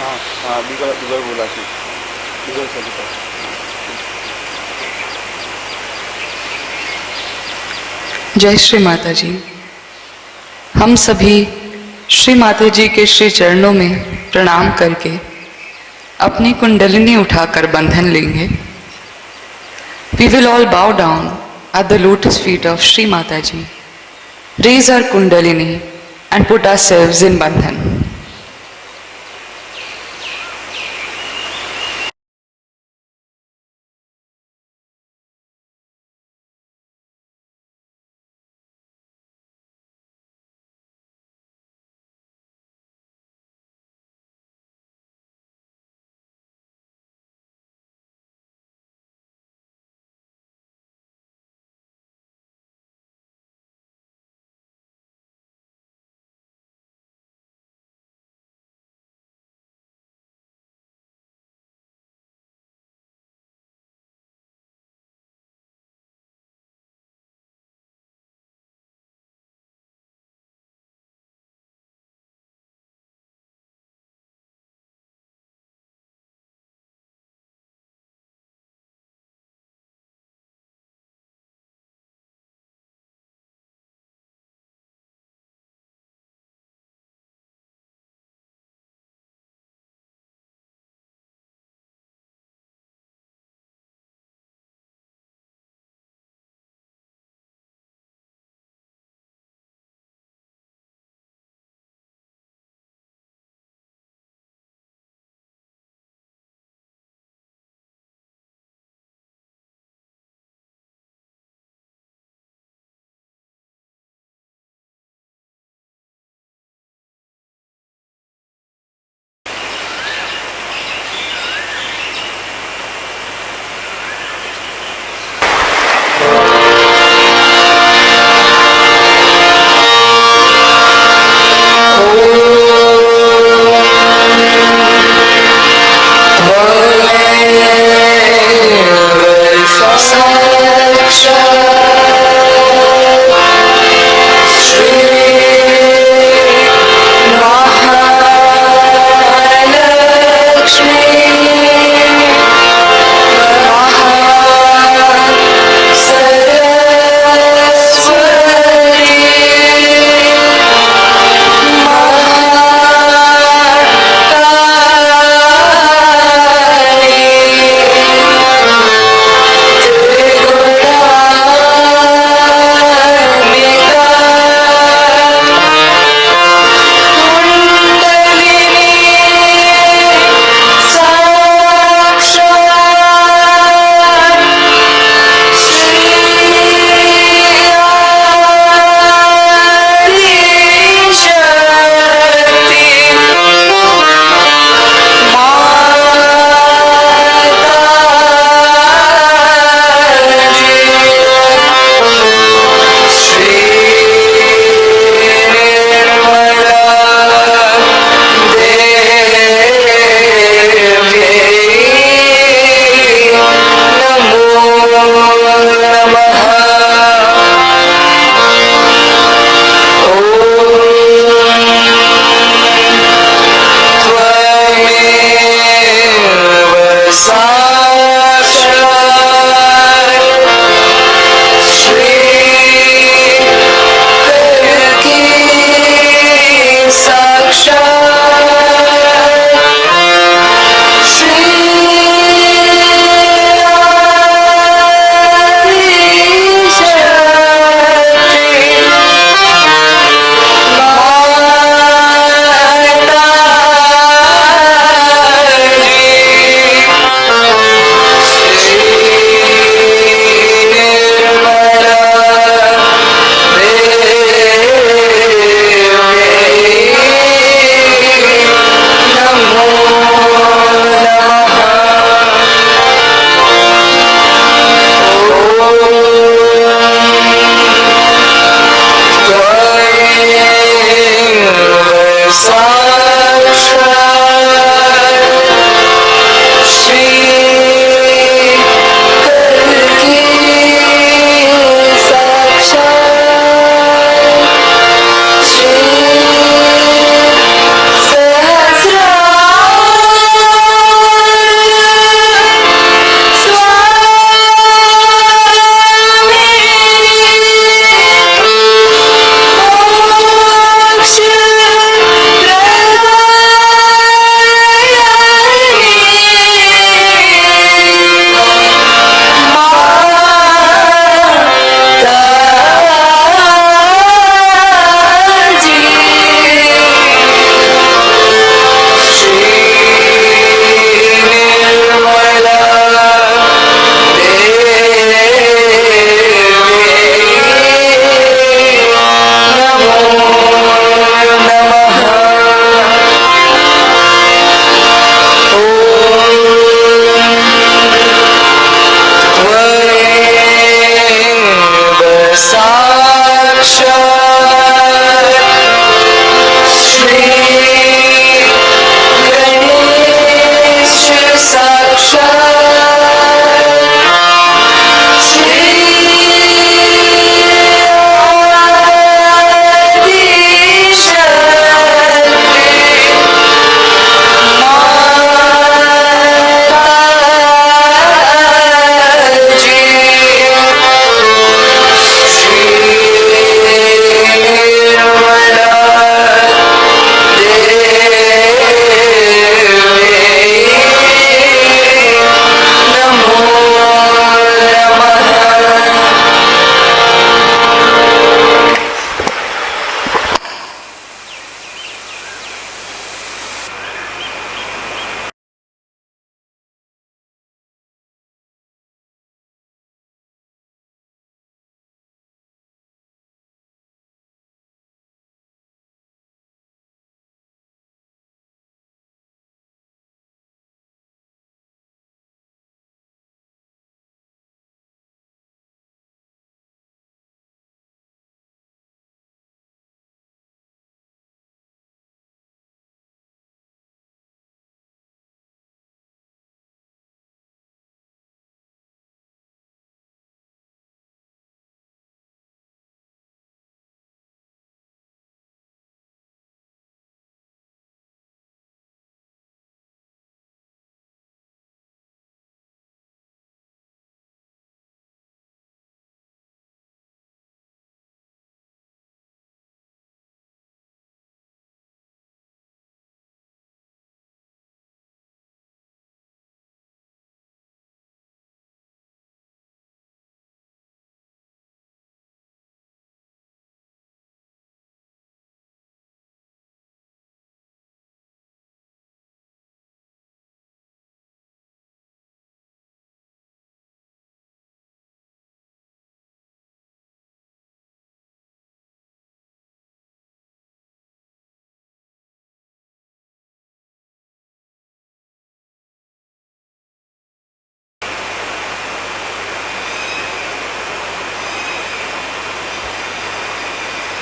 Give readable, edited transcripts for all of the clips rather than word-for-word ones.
हाँ हाँ बिगड़ बोला थी बिगड़ से जय श्री माता जी। हम सभी श्री माता जी के श्री चरणों में प्रणाम करके अपनी कुंडलिनी उठाकर बंधन लेंगे। We will all bow down at the lotus feet of Shri Mataji, raise our kundalini and put ourselves in bandhan.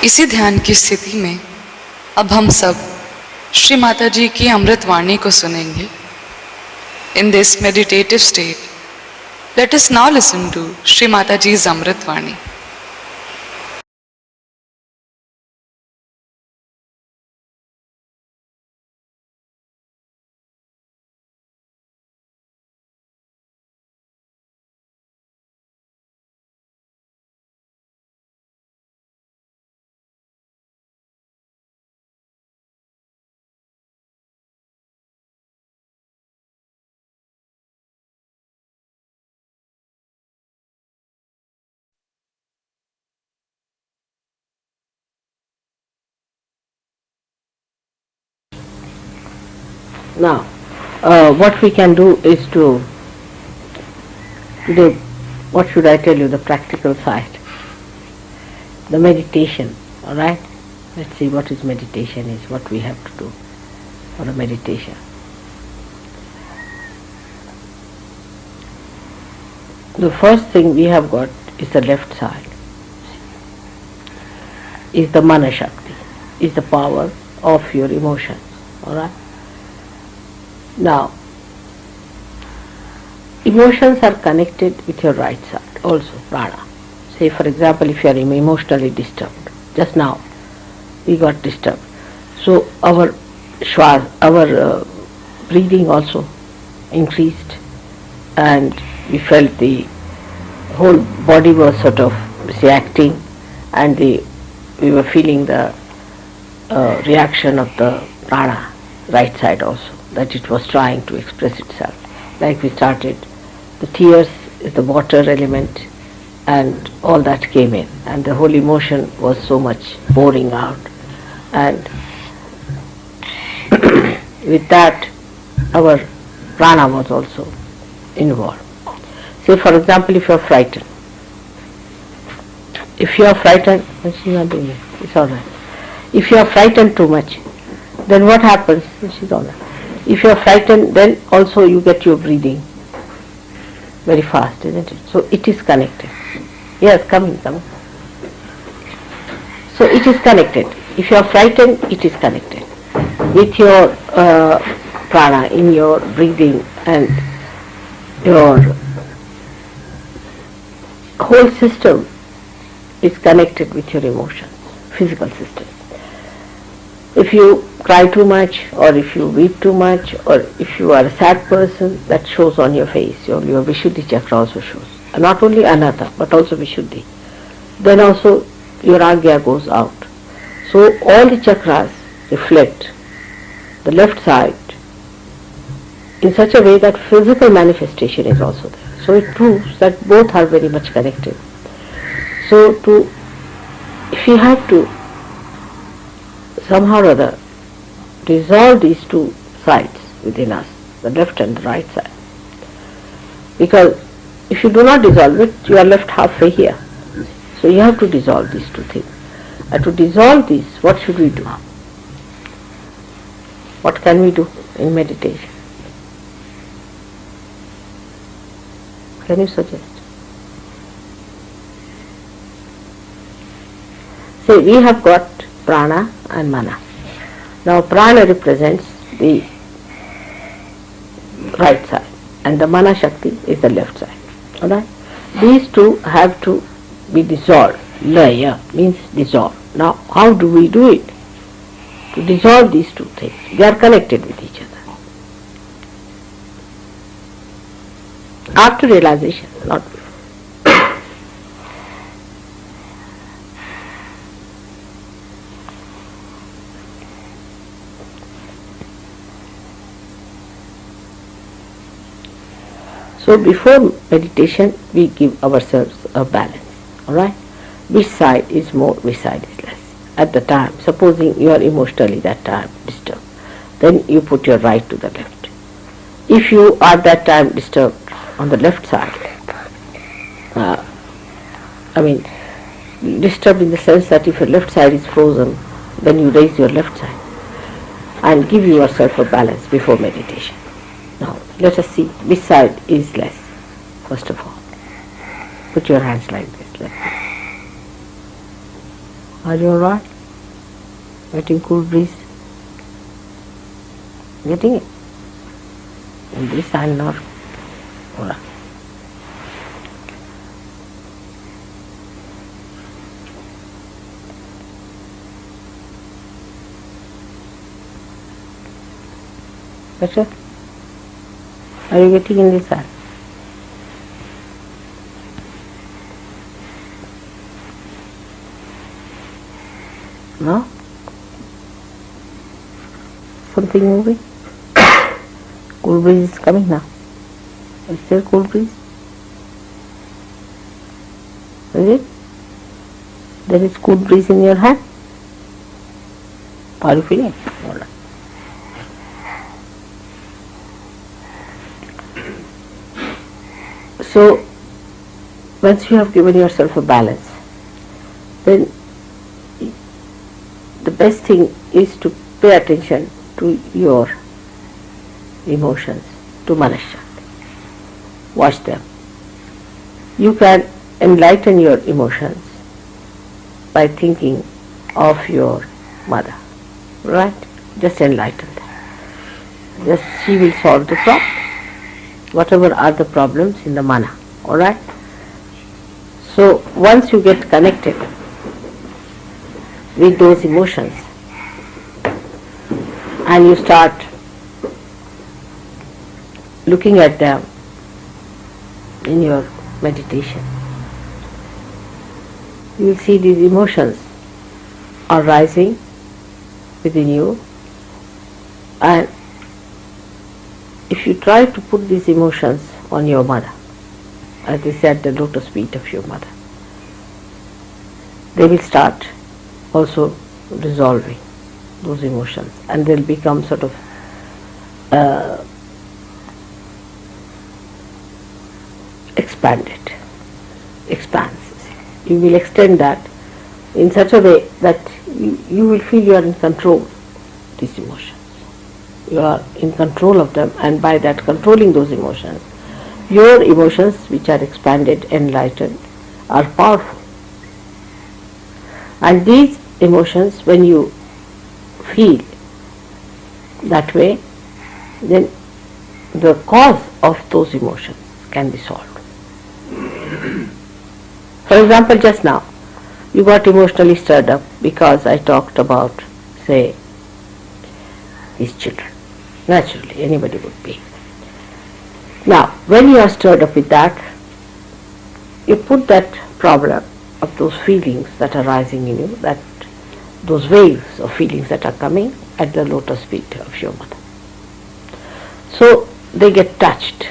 इसी ध्यान की स्थिति में अब हम सब श्री माता जी की अमृत वाणी को सुनेंगे. In this meditative state, let us now listen to Shri Mataji's Amrit Vani. Now, what we can do is to today, what should I tell you, the practical side, the meditation, all right? Let's see what is meditation is, what we have to do for a meditation. The first thing we have got is the left side, is the mana Shakti, is the power of your emotions, all right? Now, emotions are connected with your right side also, prana. Say for example, if you are emotionally disturbed, just now we got disturbed. So our shwas, our breathing also increased, and we felt the whole body was sort of reacting, and we were feeling the reaction of the prana, right side also, that it was trying to express itself. Like we started, the tears is the water element, and all that came in, and the whole emotion was so much pouring out, and with that our prana was also involved. Say for example, if you are frightened, she's not doing it, it's alright. If you are frightened too much, then what happens? She's alright. If you are frightened, then also you get your breathing very fast, isn't it? So it is connected. Yes, come. So it is connected. If you are frightened, it is connected with your prana in your breathing, and your whole system is connected with your emotions, physical system. If you cry too much, or if you weep too much, or if you are a sad person, that shows on your face. Your Vishuddhi chakra also shows. And not only Anata, but also Vishuddhi. Then also your ARYA goes out. So all the chakras reflect the left side in such a way that physical manifestation is also there. So it proves that both are very much connected. So if you have to somehow or other dissolve these two sides within us, the left and the right side, because if you do not dissolve it, you are left halfway here. So you have to dissolve these two things. And to dissolve these, what should we do? What can we do in meditation? Can you suggest? Say we have got prana and mana. Now prana represents the right side, and the mana Shakti is the left side. Alright? These two have to be dissolved. Laya means dissolve. Now how do we do it? To dissolve these two things. They are connected with each other. After realization, not before. So before meditation, we give ourselves a balance. Alright? Which side is more, which side is less. At the time, supposing you are emotionally that time disturbed, then you put your right to the left. If you are that time disturbed on the left side, disturbed in the sense that if your left side is frozen, then you raise your left side and give yourself a balance before meditation. Now, let us see which side is less, first of all. Put your hands like this. Like this. Are you alright? Getting cool breeze? Getting it? In this I am not alright. Better? Are you getting in this side? No? Something moving? Cool breeze is coming now. Is there cool breeze? Is it? There is cool breeze in your hand? Are you feeling it? All right. So, once you have given yourself a balance, then the best thing is to pay attention to your emotions, to Manashakti. Watch them. You can enlighten your emotions by thinking of your mother, right? Just enlighten them. Just she will solve the problem. Whatever are the problems in the mana, alright? So once you get connected with those emotions and you start looking at them in your meditation, you will see these emotions are rising within you, and if you try to put these emotions on your mother, as they said, the lotus feet of your mother, they will start also dissolving those emotions, and they'll become sort of expands. You will extend that in such a way that you will feel you are in control of these emotions. You are in control of them, and by that controlling those emotions, your emotions which are expanded, enlightened, are powerful. And these emotions, when you feel that way, then the cause of those emotions can be solved. For example, just now, you got emotionally stirred up because I talked about, say, these children. Naturally, anybody would be. Now, when you are stirred up with that, you put that problem of those feelings that are rising in you, that those waves of feelings that are coming at the lotus feet of your mother. So they get touched,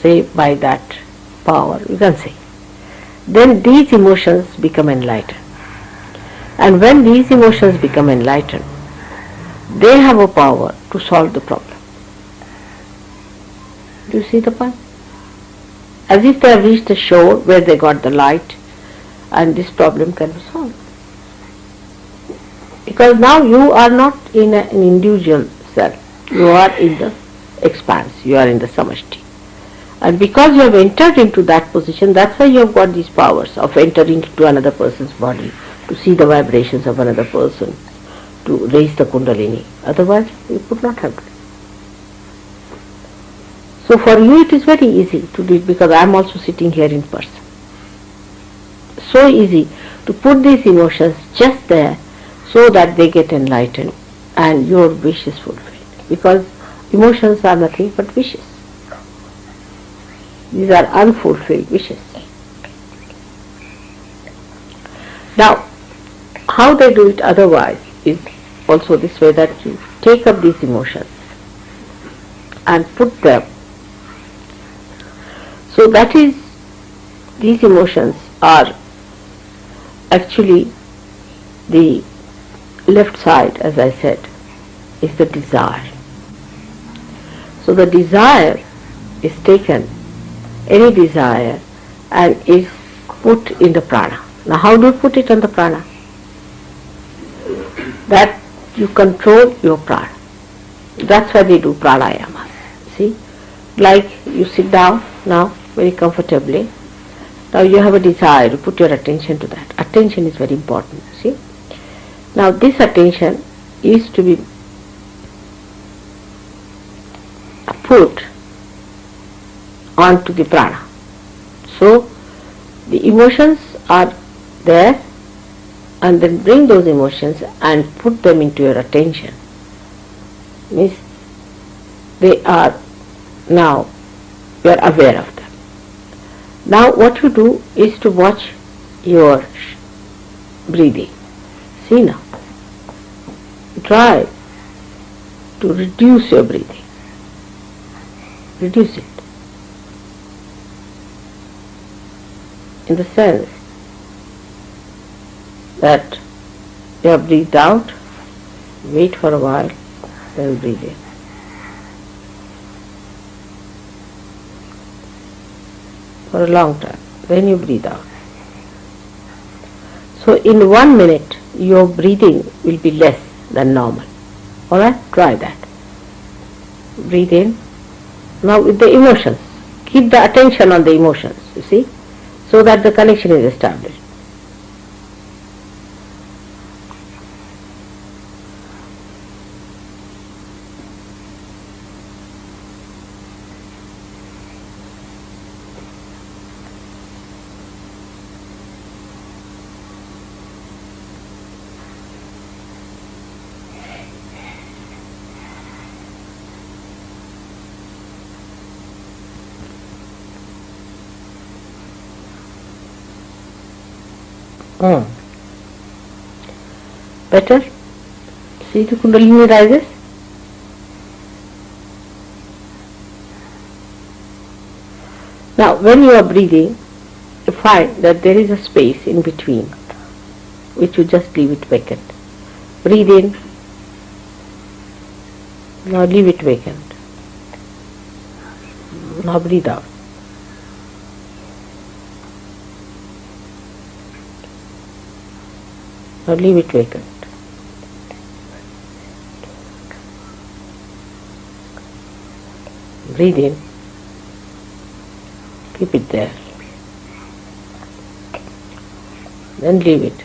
say, by that power, you can say. Then these emotions become enlightened. And when these emotions become enlightened, they have a power to solve the problem. Do you see the point? As if they have reached the shore where they got the light, and this problem can be solved. Because now you are not in an individual self, you are in the expanse, you are in the samashti. And because you have entered into that position, that's why you have got these powers of entering into another person's body, to see the vibrations of another person, to raise the kundalini. Otherwise, you could not have done it. So for you it is very easy to do it, because I am also sitting here in person. So easy to put these emotions just there so that they get enlightened and your wish is fulfilled. Because emotions are nothing but wishes. These are unfulfilled wishes. Now, how they do it otherwise is also this way, that you take up these emotions and put them. So that is, these emotions are actually the left side, as I said, is the desire. So the desire is taken, any desire, and is put in the prana. Now how do you put it on the prana? That you control your prana. That's why they do pranayamas. See, like you sit down now very comfortably. Now you have a desire, you put your attention to that. attention is very important. See? Now this attention is to be put onto the prana. So the emotions are there, and then bring those emotions and put them into your attention. Means they are now, you are aware of them. Now what you do is to watch your breathing. See now. Try to reduce your breathing. Reduce it. In the sense that you have breathed out, wait for a while, then breathe in. For a long time, then you breathe out. So in 1 minute, your breathing will be less than normal. Alright, try that. Breathe in. Now with the emotions, keep the attention on the emotions, you see, so that the connection is established. Better? See the Kundalini rises? Now when you are breathing, you find that there is a space in between, which you just leave it vacant. Breathe in. Now leave it vacant. Now breathe out. Now leave it vacant. Breathe in. Keep it there. Then leave it.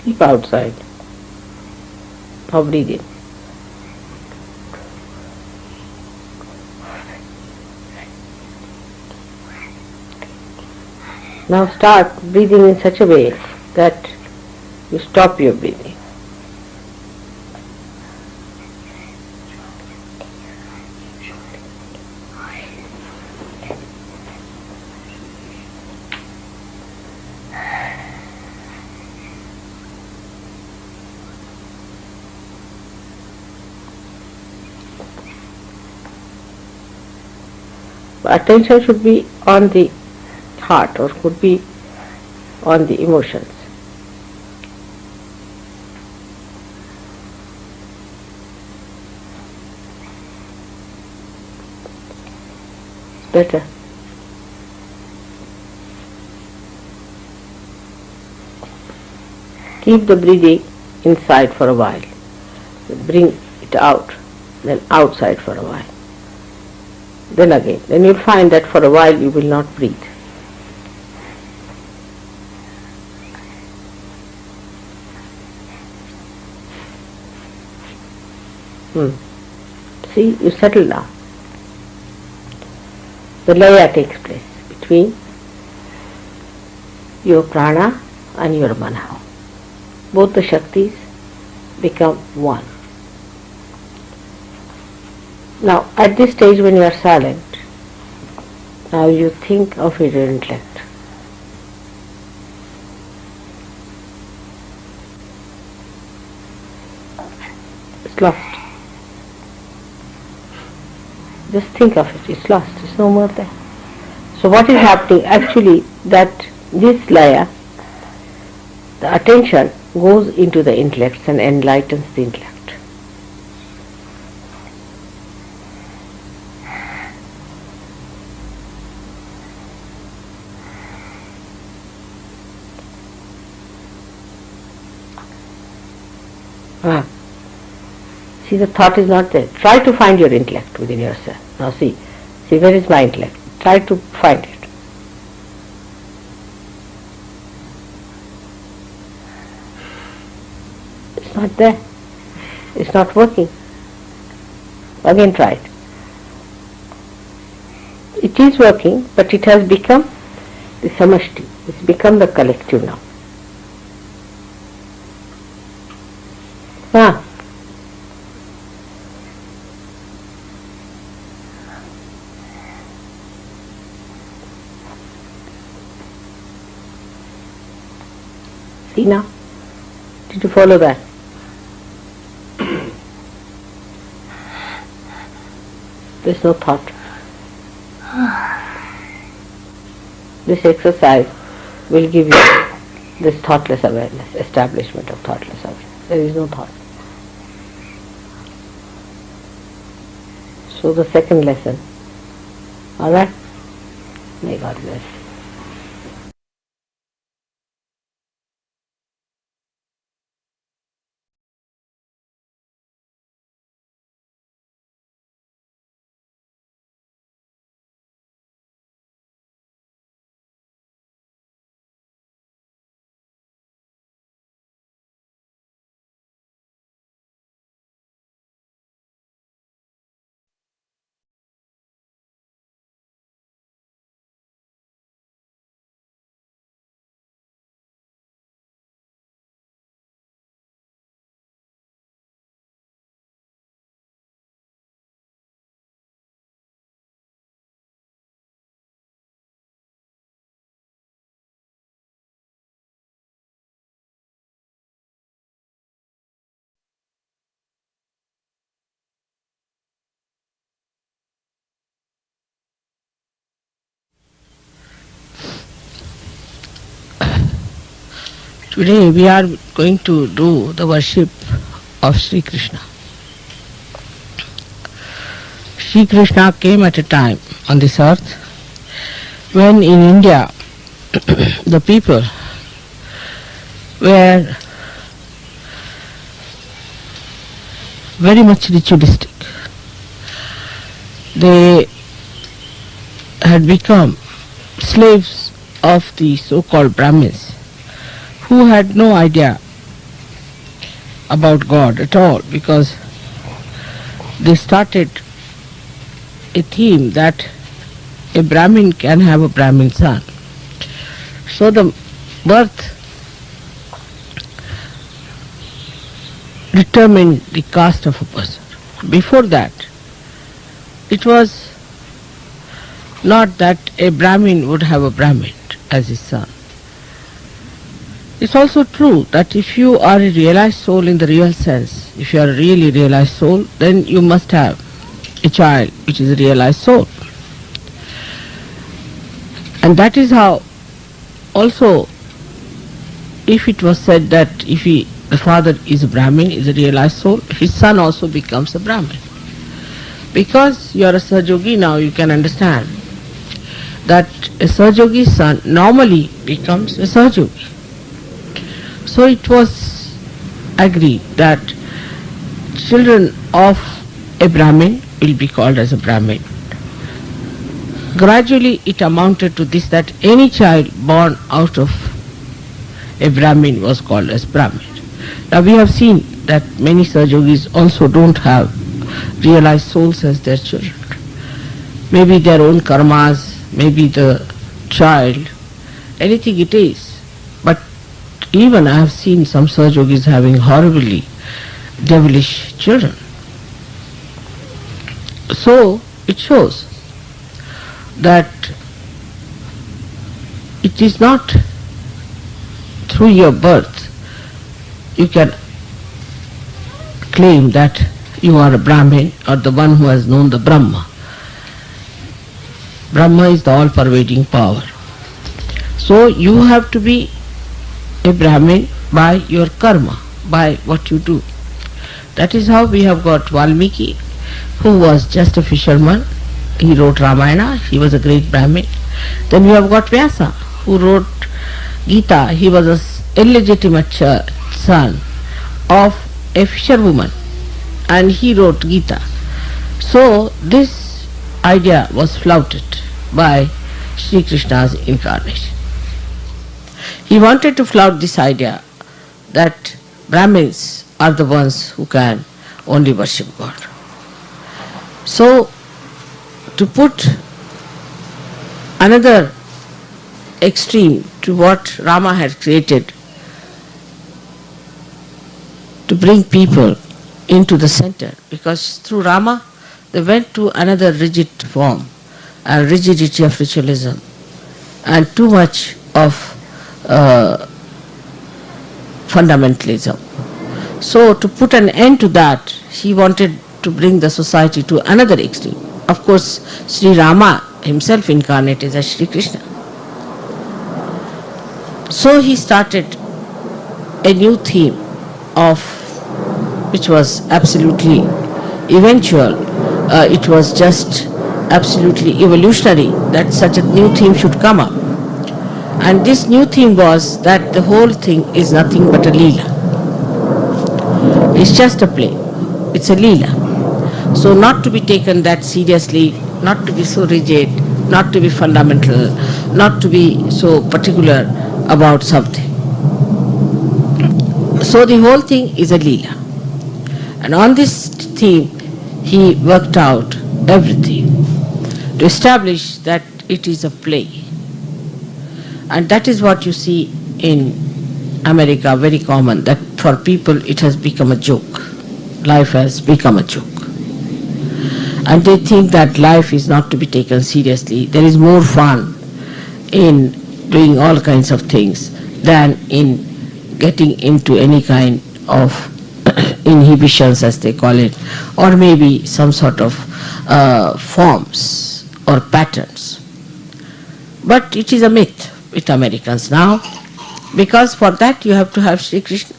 Keep outside. Now breathe in. Now start breathing in such a way that you stop your breathing. Attention should be on the heart, or could be on the emotions. Better. Keep the breathing inside for a while. Bring it out, then outside for a while. Then again. Then you'll find that for a while you will not breathe. See, you settle down. The laya takes place between your prana and your mana. Both the Shaktis become one. Now, at this stage when you are silent, now you think of your intellect. It's lost. Just think of it, it's lost, it's no more there. So what is happening actually, that this laya, the attention goes into the intellect and enlightens the intellect. See, the thought is not there. Try to find your intellect within yourself. Now see where is my intellect? Try to find it. not there. It's not working. Again try it. It is working, but it has become the samashti. It's become the collective now. Ah. See now? Did you follow that? There's no thought. This exercise will give you this thoughtless awareness, establishment of thoughtless awareness. There is no thought. So the second lesson. Alright? May God bless. Today we are going to do the worship of Shri Krishna. Shri Krishna came at a time on this earth when in India the people were very much ritualistic. They had become slaves of the so-called Brahmins, who had no idea about God at all, because they started a theme that a Brahmin can have a Brahmin son. So the birth determined the caste of a person. Before that, it was not that a Brahmin would have a Brahmin as his son. It's also true that if you are a realized soul in the real sense, if you are a really realized soul, then you must have a child which is a realized soul. And that is how also, if it was said that if the father is a Brahmin, is a realized soul, his son also becomes a Brahmin. Because you are a Sahajogi now, you can understand that a Sahajogi's son normally becomes a Sahajogi. So it was agreed that children of a Brahmin will be called as a Brahmin. Gradually it amounted to this, that any child born out of a Brahmin was called as Brahmin. Now we have seen that many Sahajogis also don't have realized souls as their children. Maybe their own karmas, maybe the child, anything it is. But even I have seen some Sahajogis having horribly devilish children. So it shows that it is not through your birth you can claim that you are a Brahmin or the one who has known the Brahma. Brahma is the all-pervading power. So you have to be a Brahmin by your karma, by what you do. That is how we have got Valmiki, who was just a fisherman. He wrote Ramayana, he was a great Brahmin. Then we have got Vyasa, who wrote Gita. He was an illegitimate son of a fisherwoman, and he wrote Gita. So this idea was flouted by Shri Krishna's incarnation. He wanted to flout this idea that Brahmins are the ones who can only worship God. So, to put another extreme to what Rama had created, to bring people into the center, because through Rama they went to another rigid form, a rigidity of ritualism, and too much of fundamentalism. So to put an end to that, he wanted to bring the society to another extreme. Of course, Sri Rama himself incarnated as Shri Krishna. So he started a new theme which was absolutely eventual. It was just absolutely evolutionary that such a new theme should come up. And this new theme was that the whole thing is nothing but a leela. It's just a play. It's a leela. So not to be taken that seriously, not to be so rigid, not to be fundamental, not to be so particular about something. So the whole thing is a leela. And on this theme, he worked out everything to establish that it is a play. And that is what you see in America, very common, that for people it has become a joke. Life has become a joke. And they think that life is not to be taken seriously. There is more fun in doing all kinds of things than in getting into any kind of inhibitions, as they call it, or maybe some sort of forms or patterns. But it is a myth with Americans now, because for that you have to have Shri Krishna.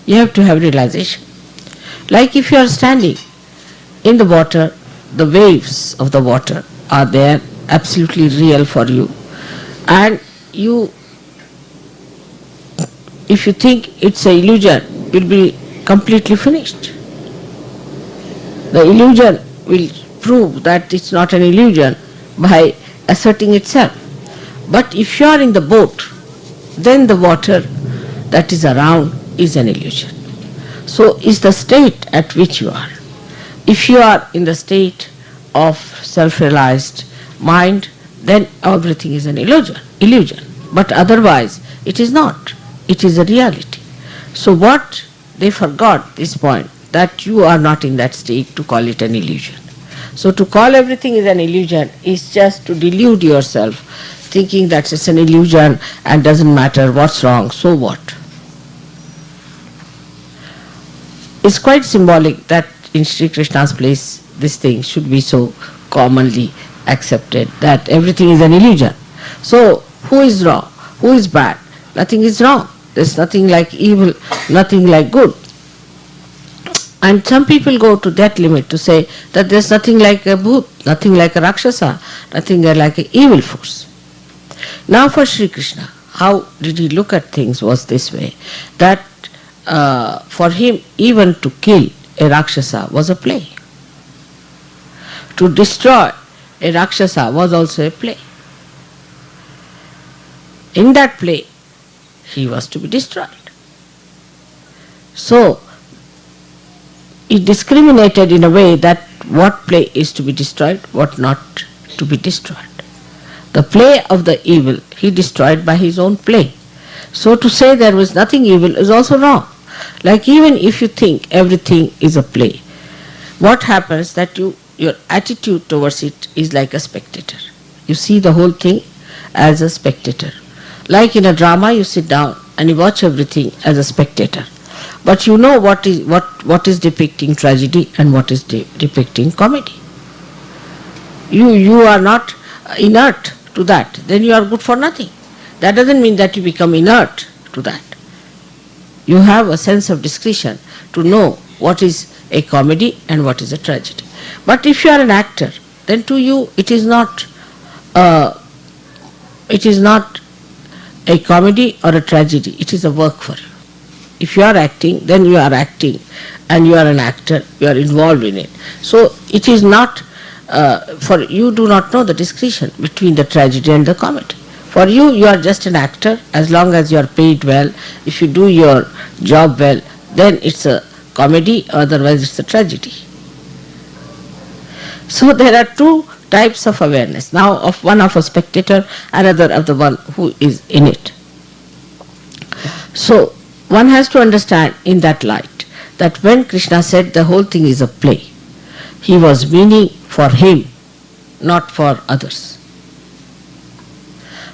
You have to have realization. Like if you are standing in the water, the waves of the water are there, absolutely real for you, and if you think it's an illusion, you'll be completely finished. The illusion will prove that it's not an illusion by asserting itself. But if you are in the boat, then the water that is around is an illusion. So is the state at which you are. If you are in the state of self-realized mind, then everything is an illusion. But otherwise, it is not. It is a reality. So what they forgot this point, that you are not in that state to call it an illusion. So to call everything is an illusion is just to delude yourself, thinking that it's an illusion and doesn't matter what's wrong, so what? It's quite symbolic that in Sri Krishna's place this thing should be so commonly accepted, that everything is an illusion. So who is wrong? Who is bad? Nothing is wrong. There's nothing like evil, nothing like good. And some people go to that limit to say that there's nothing like a bhoot, nothing like a rakshasa, nothing like an evil force. Now for Sri Krishna, how did he look at things was this way, that for him even to kill a rakshasa was a play. To destroy a rakshasa was also a play. In that play, he was to be destroyed. So, he discriminated in a way that what play is to be destroyed, what not to be destroyed. The play of the evil he destroyed by his own play. So to say there was nothing evil is also wrong. Like even if you think everything is a play, what happens that your attitude towards it is like a spectator. You see the whole thing as a spectator. Like in a drama, you sit down and you watch everything as a spectator. But you know what is depicting tragedy and what is depicting comedy. You are not inert to that, then you are good for nothing. That doesn't mean that you become inert to that. You have a sense of discretion to know what is a comedy and what is a tragedy. But if you are an actor, then to you it is not a comedy or a tragedy, it is a work for you. If you are acting, then you are acting and you are an actor, you are involved in it. So it is not, for you do not know the distinction between the tragedy and the comedy. For you, you are just an actor as long as you are paid well. If you do your job well, then it's a comedy, otherwise it's a tragedy. So there are two types of awareness, now of one of a spectator, another of the one who is in it. So one has to understand in that light that when Krishna said the whole thing is a play, he was meaning for him, not for others.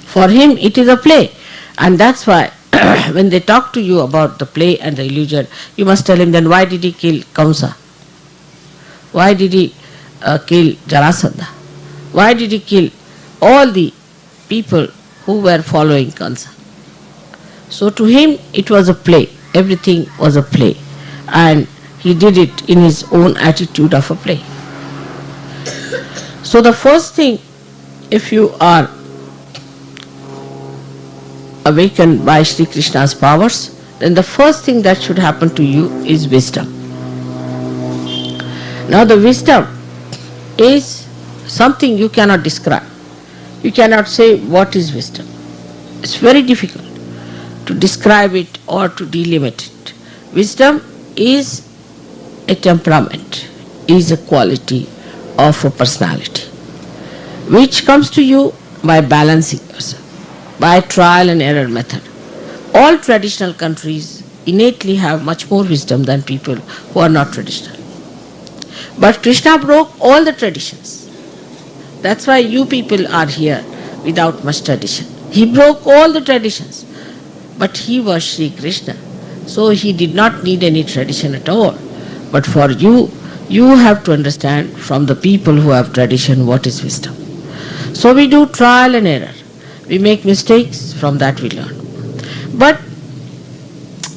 For him it is a play, and that's why when they talk to you about the play and the illusion, you must tell him, then why did he kill Kamsa? Why did he kill Jarasandha? Why did he kill all the people who were following Kamsa? So to him it was a play, everything was a play, and he did it in his own attitude of a play. So the first thing, if you are awakened by Shri Krishna's powers, then the first thing that should happen to you is wisdom. Now the wisdom is something you cannot describe. You cannot say what is wisdom. It's very difficult to describe it or to delimit it. Wisdom is a temperament, is a quality of a personality, which comes to you by balancing yourself, by trial and error method. All traditional countries innately have much more wisdom than people who are not traditional. But Krishna broke all the traditions. That's why you people are here without much tradition. He broke all the traditions. But he was Shri Krishna, so he did not need any tradition at all. But for you, you have to understand from the people who have tradition what is wisdom. So we do trial and error. We make mistakes, from that we learn. But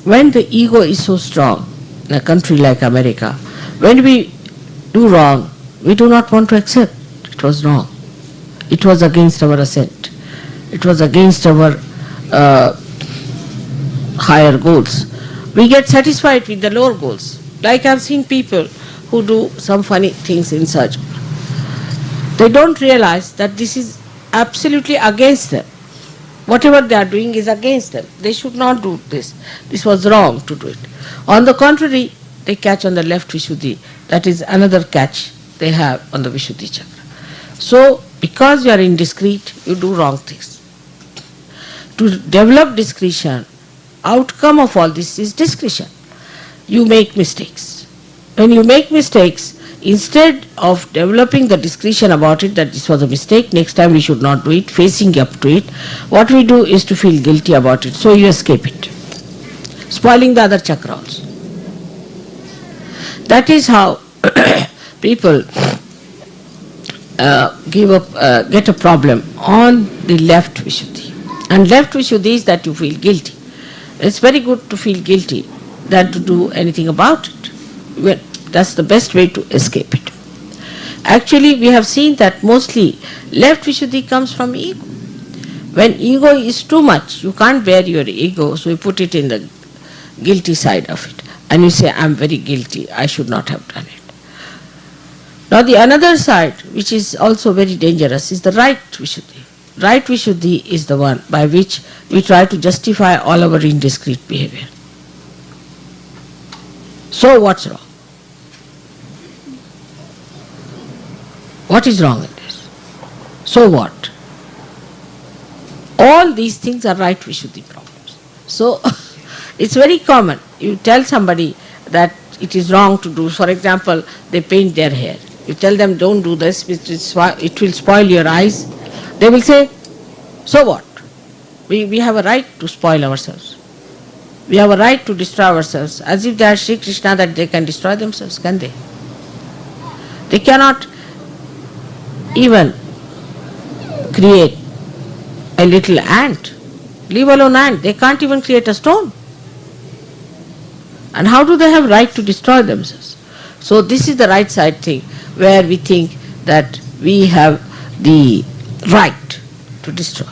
when the ego is so strong, in a country like America, when we do wrong, we do not want to accept it was wrong. It was against our assent. It was against our higher goals. We get satisfied with the lower goals. Like I've seen people who do some funny things in surgery. They don't realize that this is absolutely against them. Whatever they are doing is against them. They should not do this. This was wrong to do it. On the contrary, they catch on the left Vishuddhi. That is another catch they have on the Vishuddhi chakra. So, because you are indiscreet, you do wrong things. To develop discretion, outcome of all this is discretion. You make mistakes. When you make mistakes, instead of developing the discretion about it, that this was a mistake, next time we should not do it, facing up to it, what we do is to feel guilty about it, so you escape it, spoiling the other chakra also. That is how people get a problem on the left Vishuddhi. And left Vishuddhi is that you feel guilty. It's very good to feel guilty than to do anything about it. Well, that's the best way to escape it. Actually, we have seen that mostly left Vishuddhi comes from ego. When ego is too much, you can't bear your ego, so you put it in the guilty side of it. And you say, I'm very guilty, I should not have done it. Now the another side, which is also very dangerous, is the right Vishuddhi. Right Vishuddhi is the one by which we try to justify all our indiscreet behavior. So what's wrong? What is wrong in this? So what? All these things are right Vishuddhi problems. So it's very common. You tell somebody that it is wrong to do. For example, they paint their hair. You tell them don't do this, it will spoil your eyes. They will say, so what? We have a right to spoil ourselves. We have a right to destroy ourselves, as if they are Shri Krishna that they can destroy themselves, can they? They cannot even create a little ant. Leave alone ant, they can't even create a stone. And how do they have right to destroy themselves? So this is the right side thing, where we think that we have the right to destroy.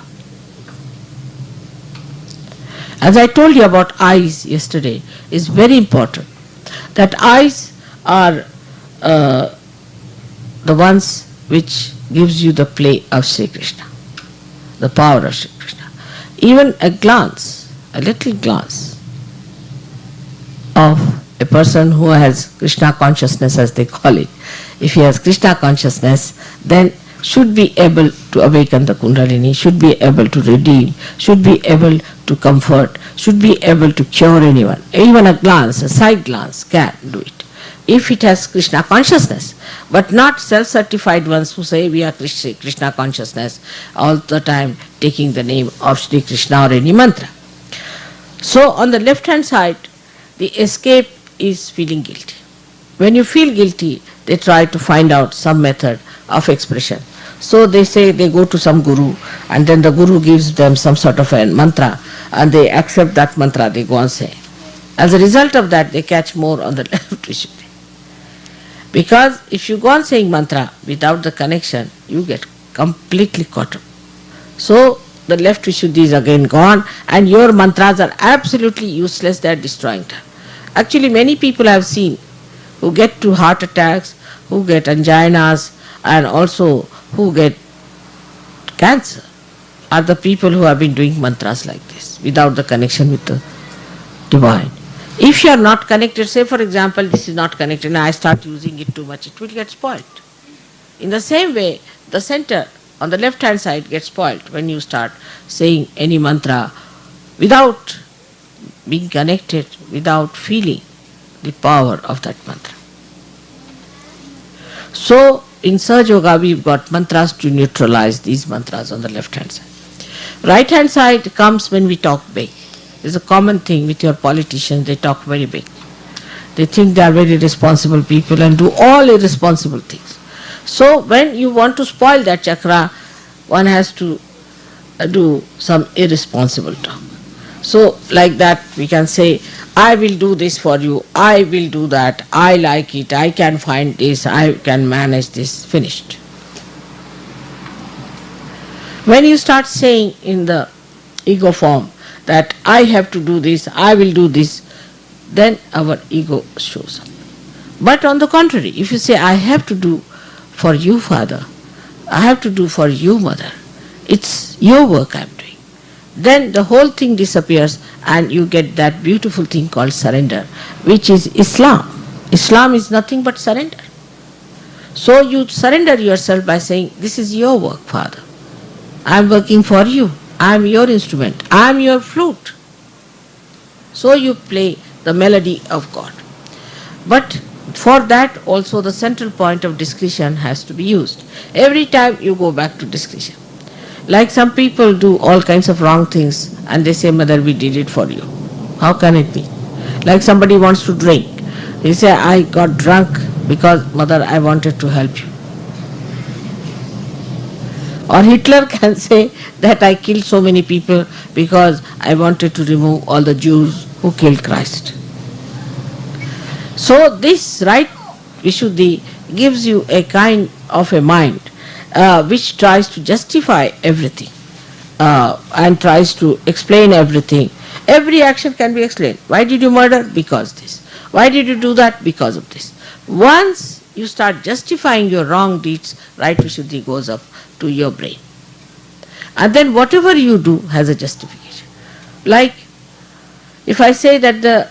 As I told you about eyes yesterday, is very important. That eyes are the ones which gives you the play of Sri Krishna, the power of Sri Krishna. Even a glance, a little glance, of a person who has Krishna consciousness, as they call it. If he has Krishna consciousness, then should be able to awaken the Kundalini, should be able to redeem, should be able to comfort, should be able to cure anyone. Even a glance, a side glance can do it, if it has Krishna consciousness, but not self-certified ones who say we are Krishna consciousness all the time taking the name of Shri Krishna or any mantra. So on the left hand side, the escape is feeling guilty. When you feel guilty, they try to find out some method of expression. So they say they go to some guru, and then the guru gives them some sort of a mantra, and they accept that mantra, they go on saying. As a result of that, they catch more on the left Vishuddhi. Because if you go on saying mantra without the connection, you get completely caught up. So the left Vishuddhi is again gone, and your mantras are absolutely useless, they are destroying time. Actually, many people I have seen who get to heart attacks, who get anginas, and also who get cancer are the people who have been doing mantras like this without the connection with the divine. If you are not connected, say for example, this is not connected and I start using it too much, it will get spoiled. In the same way, the center on the left hand side gets spoiled when you start saying any mantra without being connected, without feeling the power of that mantra. So in Sahaja Yoga we've got mantras to neutralize these mantras on the left hand side. Right hand side comes when we talk big. It's a common thing with your politicians, they talk very big. They think they are very responsible people and do all irresponsible things. So when you want to spoil that chakra, one has to do some irresponsible talk. So like that we can say, I will do this for you, I will do that, I like it, I can find this, I can manage this, finished. When you start saying in the ego form that I have to do this, I will do this, then our ego shows up. But on the contrary, if you say I have to do for you, Father, I have to do for you, Mother, it's your work I am doing, then the whole thing disappears and you get that beautiful thing called surrender, which is Islam. Islam is nothing but surrender. So you surrender yourself by saying, this is your work, Father. I am working for you. I am your instrument. I am your flute. So you play the melody of God. But for that also the central point of discretion has to be used. Every time you go back to discretion. Like some people do all kinds of wrong things and they say, Mother, we did it for you. How can it be? Like somebody wants to drink. He say, I got drunk because, Mother, I wanted to help you. Or Hitler can say that I killed so many people because I wanted to remove all the Jews who killed Christ. So this right Vishuddhi gives you a kind of a mind which tries to justify everything and tries to explain everything. Every action can be explained. Why did you murder? Because this. Why did you do that? Because of this. Once you start justifying your wrong deeds, right Vishuddhi goes up to your brain. And then whatever you do has a justification. Like if I say that the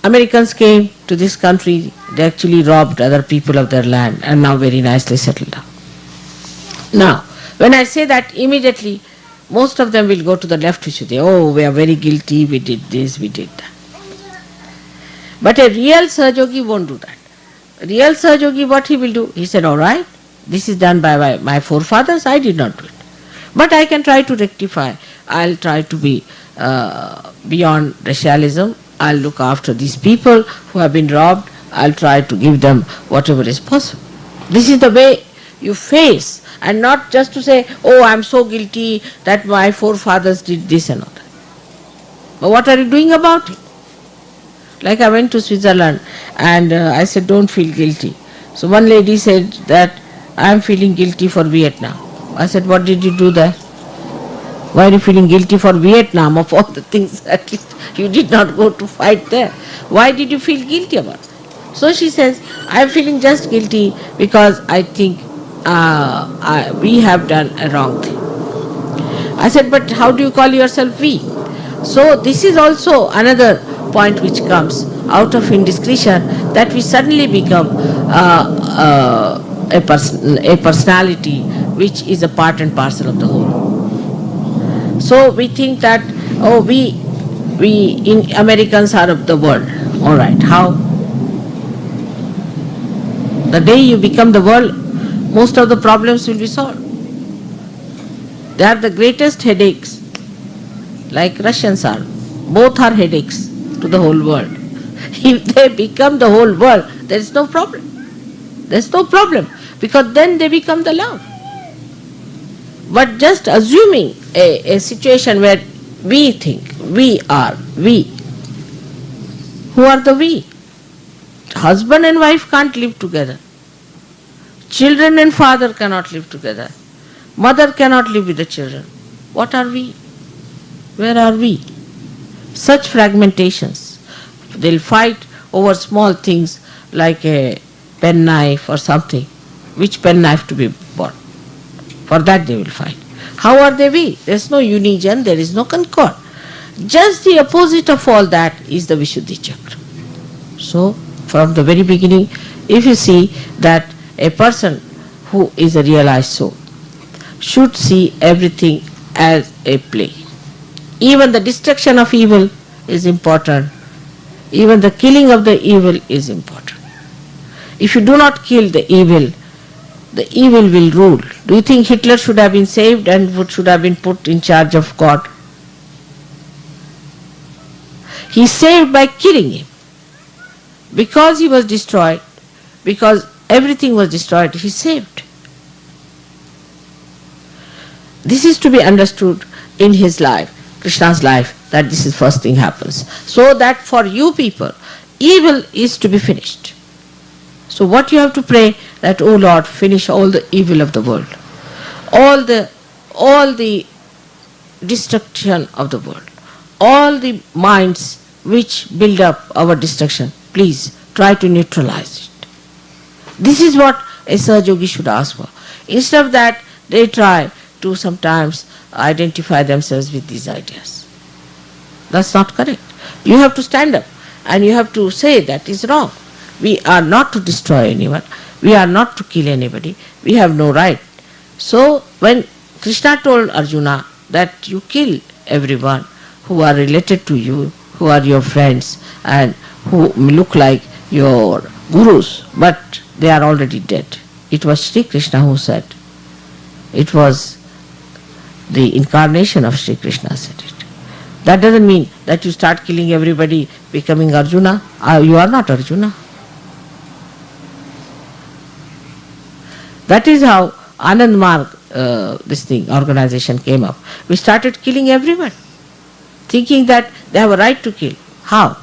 Americans came to this country, they actually robbed other people of their land and now very nicely settled down. Now, when I say that, immediately most of them will go to the left Vishuddhi. Oh, we are very guilty, we did this, we did that. But a real Sahaja won't do that. A real Sahaja, what he will do? He said, all right, this is done by my forefathers, I did not do it. But I can try to rectify. I'll try to be beyond racialism. I'll look after these people who have been robbed. I'll try to give them whatever is possible. This is the way you face, and not just to say, oh, I'm so guilty that my forefathers did this and all that. But what are you doing about it? Like I went to Switzerland and I said, don't feel guilty. So one lady said that I am feeling guilty for Vietnam. I said, what did you do there? Why are you feeling guilty for Vietnam? Of all the things, at least you did not go to fight there. Why did you feel guilty about it? So she says, I am feeling just guilty because I think we have done a wrong thing. I said, but how do you call yourself we? So this is also another point which comes out of indiscretion that we suddenly become a personality which is a part and parcel of the whole. So we think that, oh, we in Americans are of the world. All right, how? The day you become the world, most of the problems will be solved. They are the greatest headaches, like Russians are. Both are headaches to the whole world. If they become the whole world, there is no problem. There is no problem, because then they become the love. But just assuming a situation where we think, we are, we. Who are the we? Husband and wife can't live together. Children and father cannot live together. Mother cannot live with the children. What are we? Where are we? Such fragmentations. They'll fight over small things like a penknife or something. Which penknife to be bought? For that they will fight. How are they we? There is no union, there is no concord. Just the opposite of all that is the Vishuddhi Chakra. So, from the very beginning, if you see that a person who is a realized soul should see everything as a play. Even the destruction of evil is important. Even the killing of the evil is important. If you do not kill the evil will rule. Do you think Hitler should have been saved and should have been put in charge of God? He saved by killing him. Because he was destroyed, because everything was destroyed, he saved. This is to be understood in his life, Krishna's life, that this is first thing happens. So that for you people, evil is to be finished. So what you have to pray, that, oh Lord, finish all the evil of the world, all the destruction of the world, all the minds which build up our destruction, please try to neutralize it. This is what a Sahaja Yogi should ask for. Instead of that, they try to sometimes identify themselves with these ideas. That's not correct. You have to stand up and you have to say that is wrong. We are not to destroy anyone. We are not to kill anybody. We have no right. So when Krishna told Arjuna that you kill everyone who are related to you, who are your friends and who look like your gurus, but they are already dead. It was Shri Krishna who said. It was the incarnation of Shri Krishna said it. That doesn't mean that you start killing everybody, becoming Arjuna. You are not Arjuna. That is how Anand Marg, organization came up. We started killing everyone, thinking that they have a right to kill. How?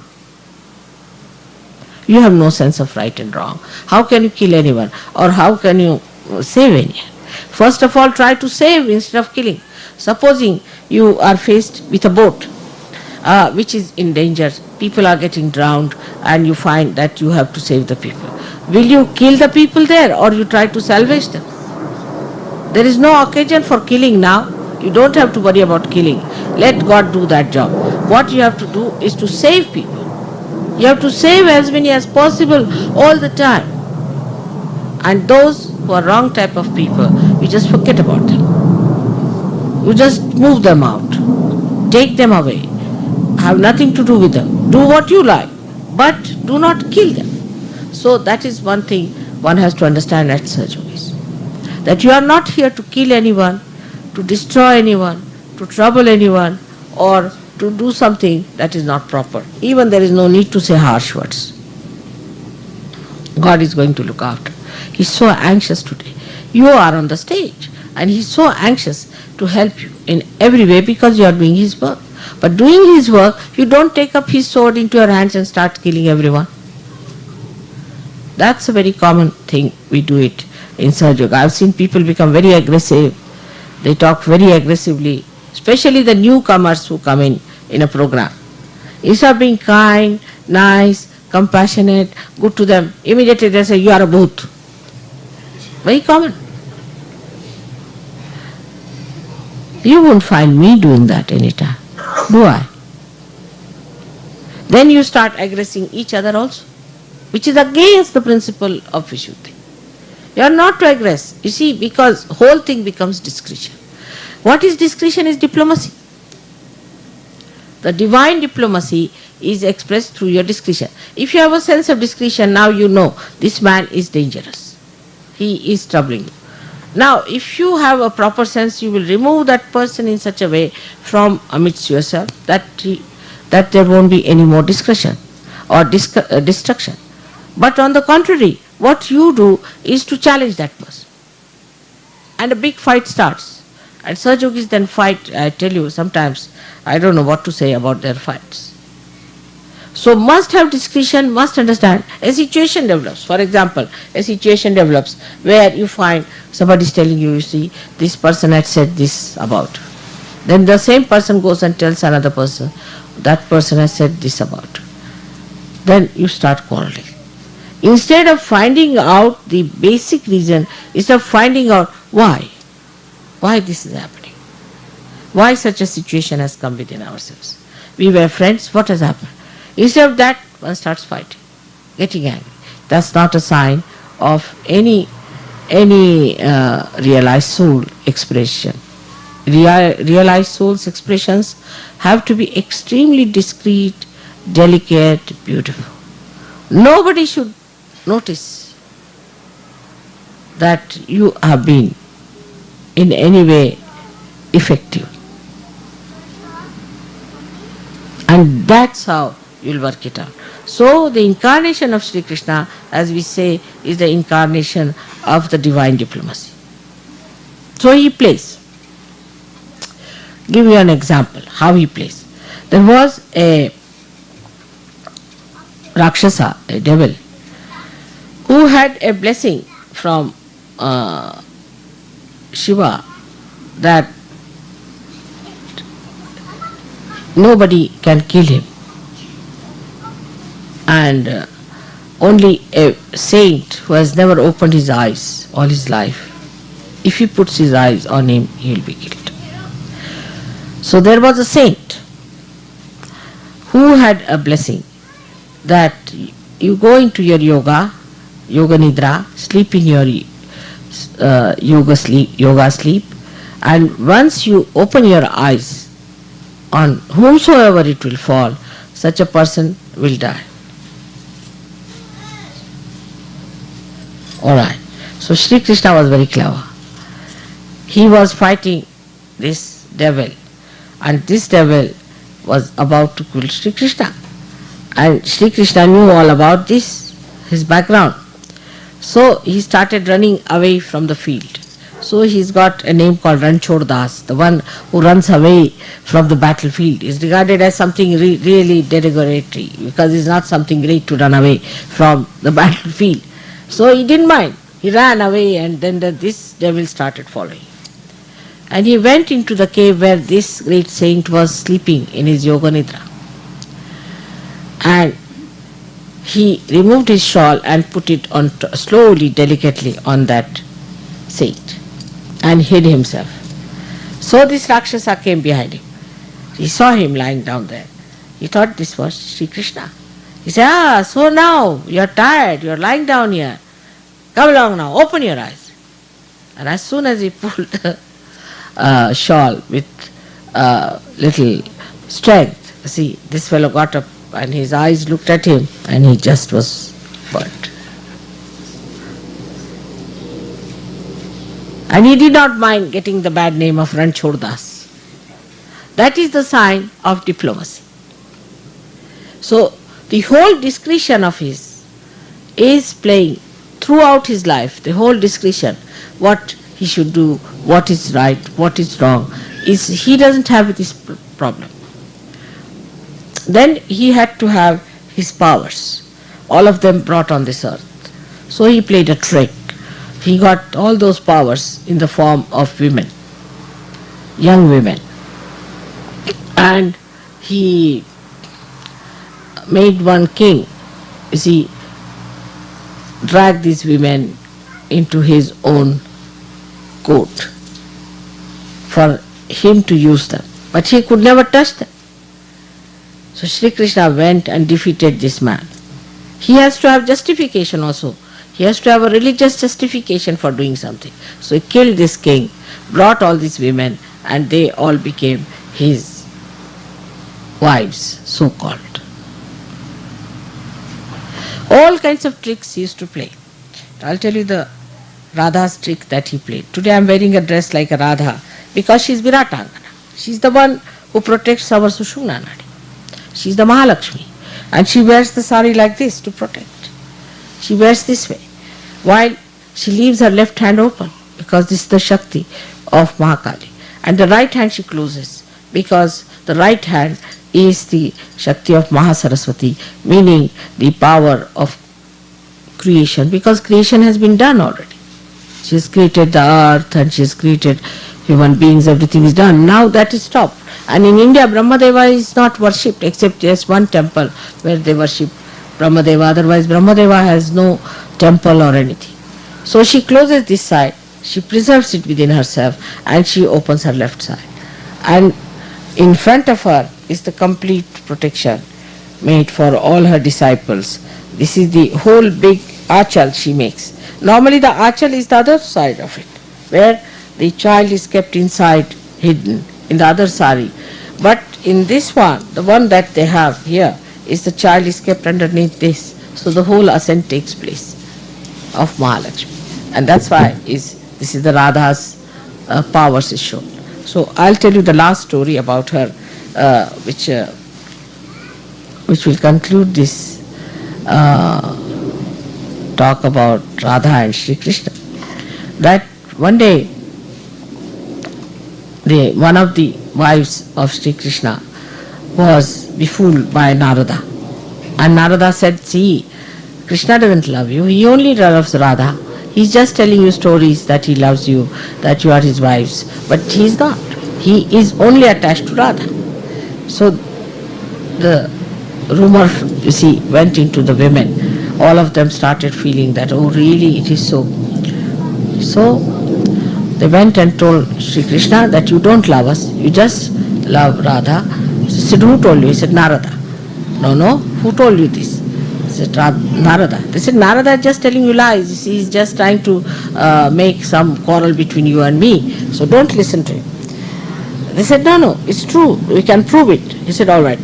You have no sense of right and wrong. How can you kill anyone? Or how can you save anyone? First of all, try to save instead of killing. Supposing you are faced with a boat which is in danger, people are getting drowned and you find that you have to save the people. Will you kill the people there or you try to salvage them? There is no occasion for killing now. You don't have to worry about killing. Let God do that job. What you have to do is to save people. You have to save as many as possible all the time. And those who are wrong type of people, you just forget about them. You just move them out. Take them away. Have nothing to do with them. Do what you like, but do not kill them. So that is one thing one has to understand at Sahaja Yogis. That you are not here to kill anyone, to destroy anyone, to trouble anyone, or to do something that is not proper. Even there is no need to say harsh words. God is going to look after. He is so anxious today. You are on the stage and He is so anxious to help you in every way because you are doing His work. But doing His work, you don't take up His sword into your hands and start killing everyone. That's a very common thing. We do it in Sahaja Yoga. I have seen people become very aggressive. They talk very aggressively, especially the newcomers who come in a program. Instead of being kind, nice, compassionate, good to them, immediately they say, you are a bhoot. Very common. You won't find me doing that anytime, do I? then you start aggressing each other also, which is against the principle of Vishuddhi. You are not to aggress, you see, because whole thing becomes discretion. What is discretion is diplomacy. The divine diplomacy is expressed through your discretion. If you have a sense of discretion, now you know this man is dangerous. He is troubling you. Now, if you have a proper sense, you will remove that person in such a way from amidst yourself that there won't be any more discretion or destruction. But on the contrary, what you do is to challenge that person. And a big fight starts. And Sahajogis then fight, I tell you, sometimes I don't know what to say about their fights. So must have discretion, must understand. A situation develops. For example, a situation develops where you find somebody is telling you, you see, this person had said this about. Then the same person goes and tells another person, that person has said this about. Then you start quarreling. Instead of finding out the basic reason, instead of finding out why this is happening, why such a situation has come within ourselves. We were friends, what has happened? Instead of that, one starts fighting, getting angry. That's not a sign of any realized soul expression. Realized soul's expressions have to be extremely discreet, delicate, beautiful. Nobody should notice that you have been in any way effective. And that's how you'll work it out. So the incarnation of Shri Krishna, as we say, is the incarnation of the divine diplomacy. So he plays. Give you an example how he plays. There was a Rakshasa, a devil, who had a blessing from Shiva that nobody can kill him. And only a saint who has never opened his eyes all his life, if he puts his eyes on him, he will be killed. So there was a saint who had a blessing that you go into your yoga nidra, sleep in your yoga sleep, and once you open your eyes on whomsoever it will fall, such a person will die. Alright. So Shri Krishna was very clever. He was fighting this devil, and this devil was about to kill Shri Krishna. And Shri Krishna knew all about this, his background. So he started running away from the field. So he's got a name called Ranchor Das. The one who runs away from the battlefield is regarded as something really derogatory, because it's not something great to run away from the battlefield. So he didn't mind. He ran away, and then this devil started following. And he went into the cave where this great saint was sleeping in his yoga nidra. And he removed his shawl and put it on slowly, delicately on that saint and hid himself. So this Rakshasa came behind him. He saw him lying down there. He thought this was Shri Krishna. He said, so now you are tired, you are lying down here. Come along now, open your eyes. And as soon as he pulled the shawl with little strength, see, this fellow got up and his eyes looked at him and he just was burnt. And he did not mind getting the bad name of Ranchor Das. That is the sign of diplomacy. So the whole discretion of his is playing throughout his life, the whole discretion, what he should do, what is right, what is wrong, he doesn't have this problem. Then he had to have his powers, all of them brought on this earth. So he played a trick. He got all those powers in the form of women, young women. And he made one king, you see, drag these women into his own court for him to use them. But he could never touch them. So Shri Krishna went and defeated this man. He has to have justification also. He has to have a religious justification for doing something. So he killed this king, brought all these women, and they all became his wives, so-called. All kinds of tricks he used to play. I'll tell you the Radha's trick that he played. Today I am wearing a dress like a Radha because she is Viratangana. She is the one who protects our Sushumna Nadi. She is the Mahalakshmi. And she wears the sari like this to protect. She wears this way. While she leaves her left hand open because this is the Shakti of Mahakali. And the right hand she closes because the right hand is the Shakti of Mahasaraswati, meaning the power of creation, because creation has been done already. She has created the earth and she has created human beings, everything is done. Now that is stopped. And in India, Brahmadeva is not worshipped except just one temple where they worship Brahmadeva. Otherwise, Brahmadeva has no temple or anything. So she closes this side, she preserves it within herself, and she opens her left side. And in front of her is the complete protection made for all her disciples. This is the whole big achal she makes. Normally the achal is the other side of it, where the child is kept inside, hidden in the other sari. But in this one, the one that they have here, is the child is kept underneath this. So the whole ascent takes place of Mahalakshmi. And that's why this is the Radha's powers is shown. So I'll tell you the last story about her, which will conclude this talk about Radha and Shri Krishna. That one day, one of the wives of Shri Krishna was befooled by Narada. And Narada said, see, Krishna doesn't love you, he only loves Radha. He's just telling you stories that he loves you, that you are his wives. But he is not. He is only attached to Radha. So the rumor, you see, went into the women. All of them started feeling that, oh really, it is so. So they went and told Shri Krishna that you don't love us, you just love Radha. He said, who told you? He said, Narada. No, who told you this? He said, Narada. They said, Narada is just telling you lies. He is just trying to make some quarrel between you and me. So don't listen to him. They said, no, it's true. We can prove it. He said, all right.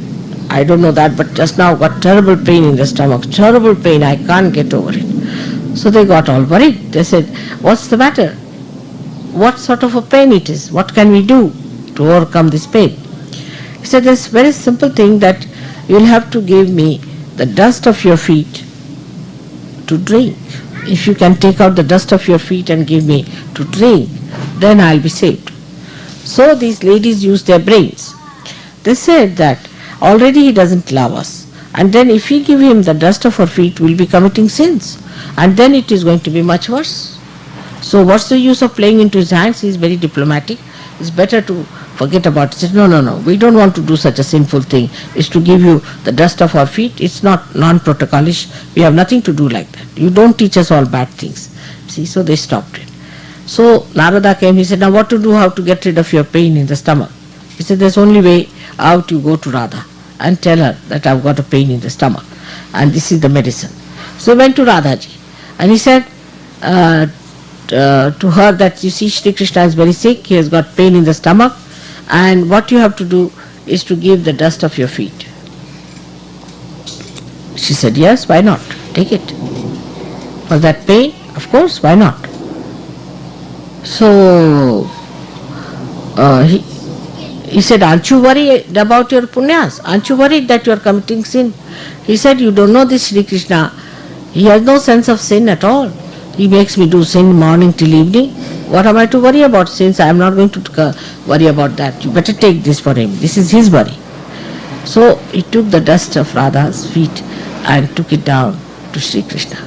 I don't know that, but just now got terrible pain in the stomach. Terrible pain. I can't get over it. So they got all worried. They said, what's the matter? What sort of a pain it is? What can we do to overcome this pain? He said, this very simple thing that you'll have to give me the dust of your feet to drink. If you can take out the dust of your feet and give me to drink, then I'll be saved. So these ladies used their brains. They said that already he doesn't love us, and then if we give him the dust of our feet, we'll be committing sins, and then it is going to be much worse. So what's the use of playing into his hands? He is very diplomatic. It's better to forget about it. He said, no, we don't want to do such a sinful thing. It's to give you the dust of our feet. It's not non-protocolish. We have nothing to do like that. You don't teach us all bad things. See, so they stopped it. So Narada came, he said, now what to do, how to get rid of your pain in the stomach? He said, there's only way out, you go to Radha and tell her that I've got a pain in the stomach and this is the medicine. So he went to Radhaji and he said to her that, you see, Shri Krishna is very sick, he has got pain in the stomach, and what you have to do is to give the dust of your feet. She said, yes, why not? Take it. For that pain, of course, why not? So he said, aren't you worried about your punyas? Aren't you worried that you are committing sin? He said, you don't know this Shri Krishna. He has no sense of sin at all. He makes me do sin morning till evening. What am I to worry about sins? I am not going to worry about that. You better take this for him. This is his worry. So he took the dust of Radha's feet and took it down to Shri Krishna.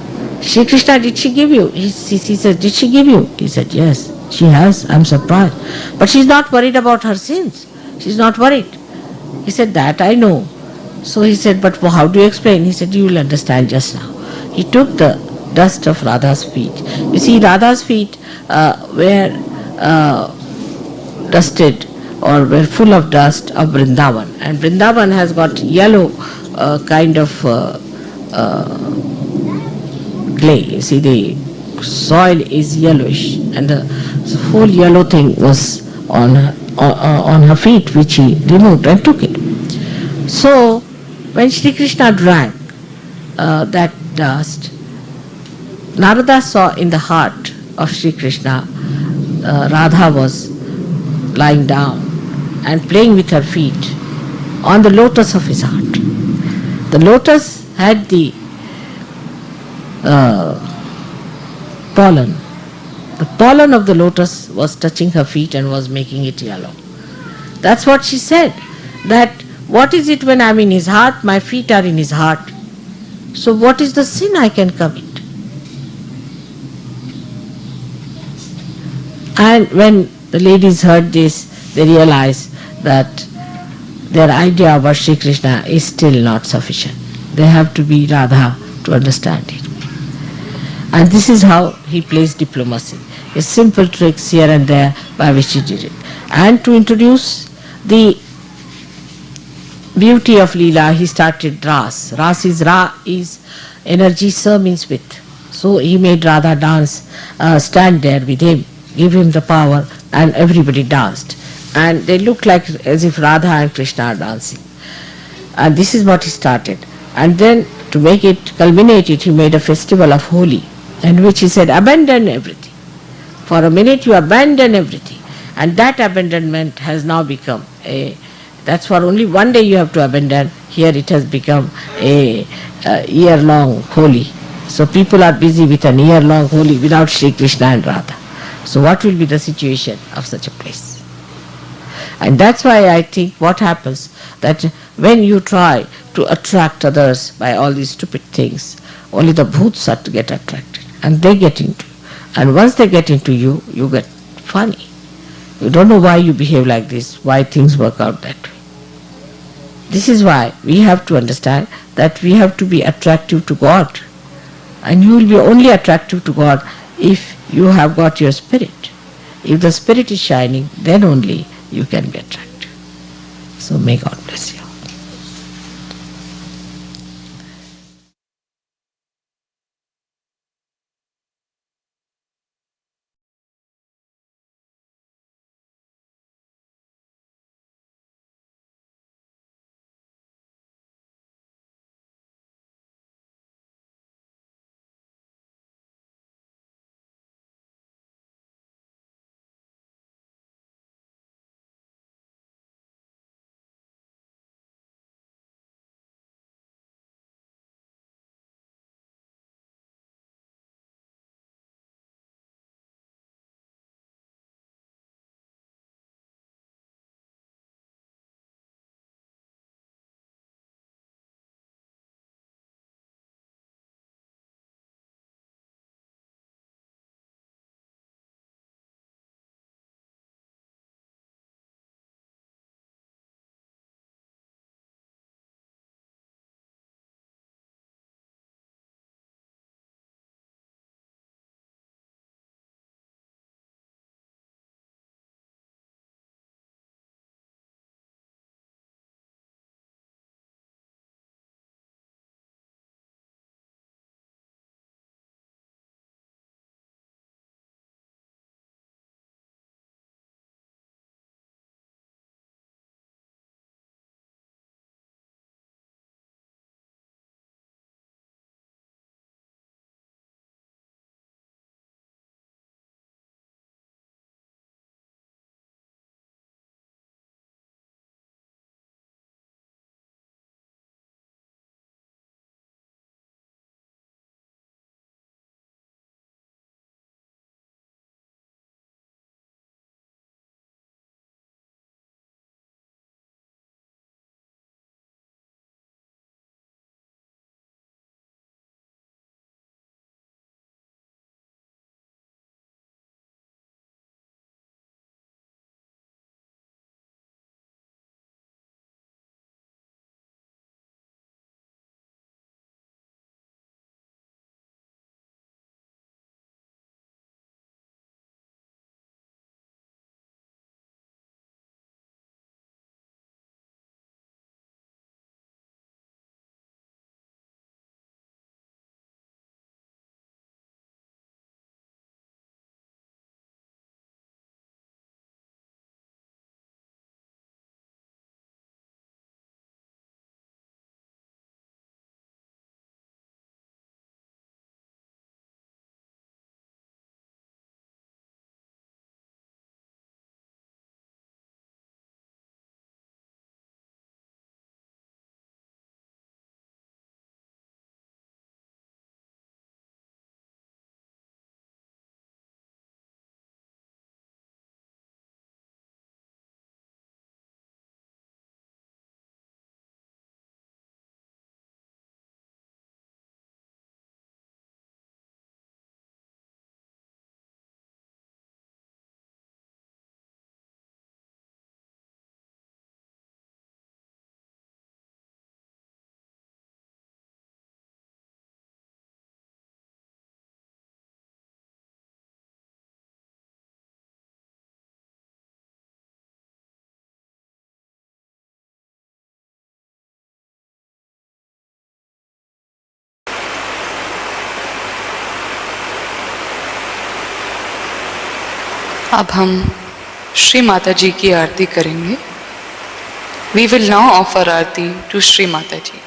Shri Krishna, did she give you? He said, did she give you? He said, yes, she has. I am surprised. But she is not worried about her sins. She is not worried. He said, that I know. So he said, but how do you explain? He said, you will understand just now. He took the dust of Radha's feet. You see, Radha's feet were dusted or were full of dust of Vrindavan. And Vrindavan has got yellow kind of clay. You see, the soil is yellowish, and the whole yellow thing was on her feet, which he removed and took it. So, when Shri Krishna drank that dust, Narada saw in the heart of Shri Krishna, Radha was lying down and playing with her feet on the lotus of his heart. The lotus had the pollen. The pollen of the lotus was touching her feet and was making it yellow. That's what she said, that what is it when I'm in his heart? My feet are in his heart. So what is the sin I can commit? And when the ladies heard this, they realized that their idea about Shri Krishna is still not sufficient. They have to be Radha to understand it. And this is how he plays diplomacy. A simple tricks here and there by which he did it. And to introduce the beauty of Leela, he started Ras. Ras is Ra is energy, Sa means with. So he made Radha dance, stand there with him, give him the power, and everybody danced. And they looked like as if Radha and Krishna are dancing. And this is what he started. And then to make it, culminate it, he made a festival of Holi, in which he said, abandon everything. For a minute you abandon everything. And that abandonment has now become that's for only one day you have to abandon. Here it has become a year-long Holi. So people are busy with an year-long Holi without Shri Krishna and Radha. So what will be the situation of such a place? And that's why I think what happens, that when you try to attract others by all these stupid things, only the bhoots are to get attracted, and they get into you. And once they get into you, you get funny. You don't know why you behave like this, why things work out that way. This is why we have to understand that we have to be attractive to God. And you will be only attractive to God if you have got your spirit. If the spirit is shining, then only you can be attractive. So may God bless you. अब हम श्री माता जी की आरती करेंगे। We will now offer Aarti to Shri Mata जी।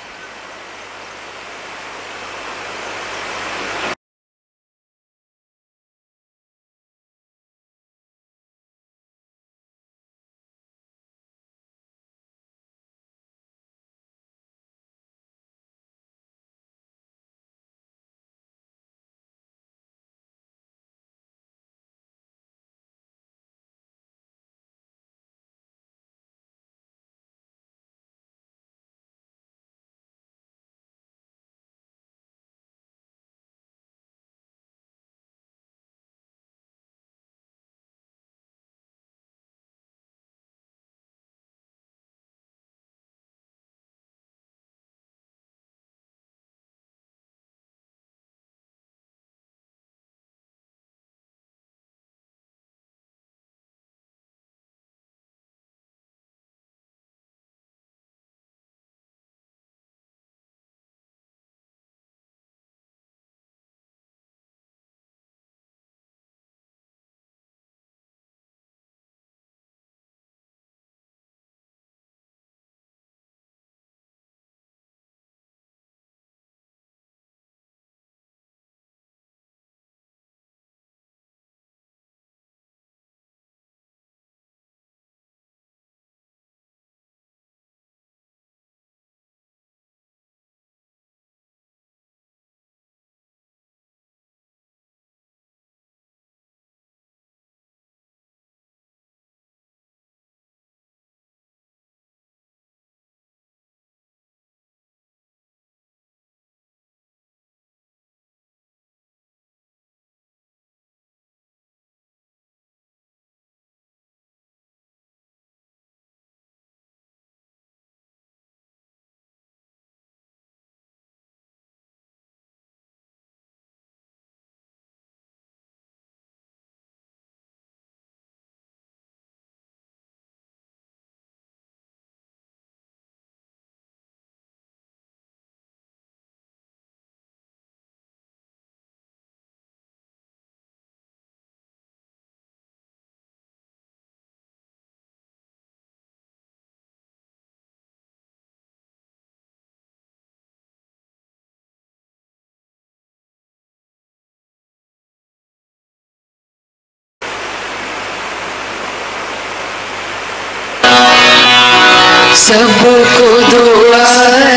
सबको दुआ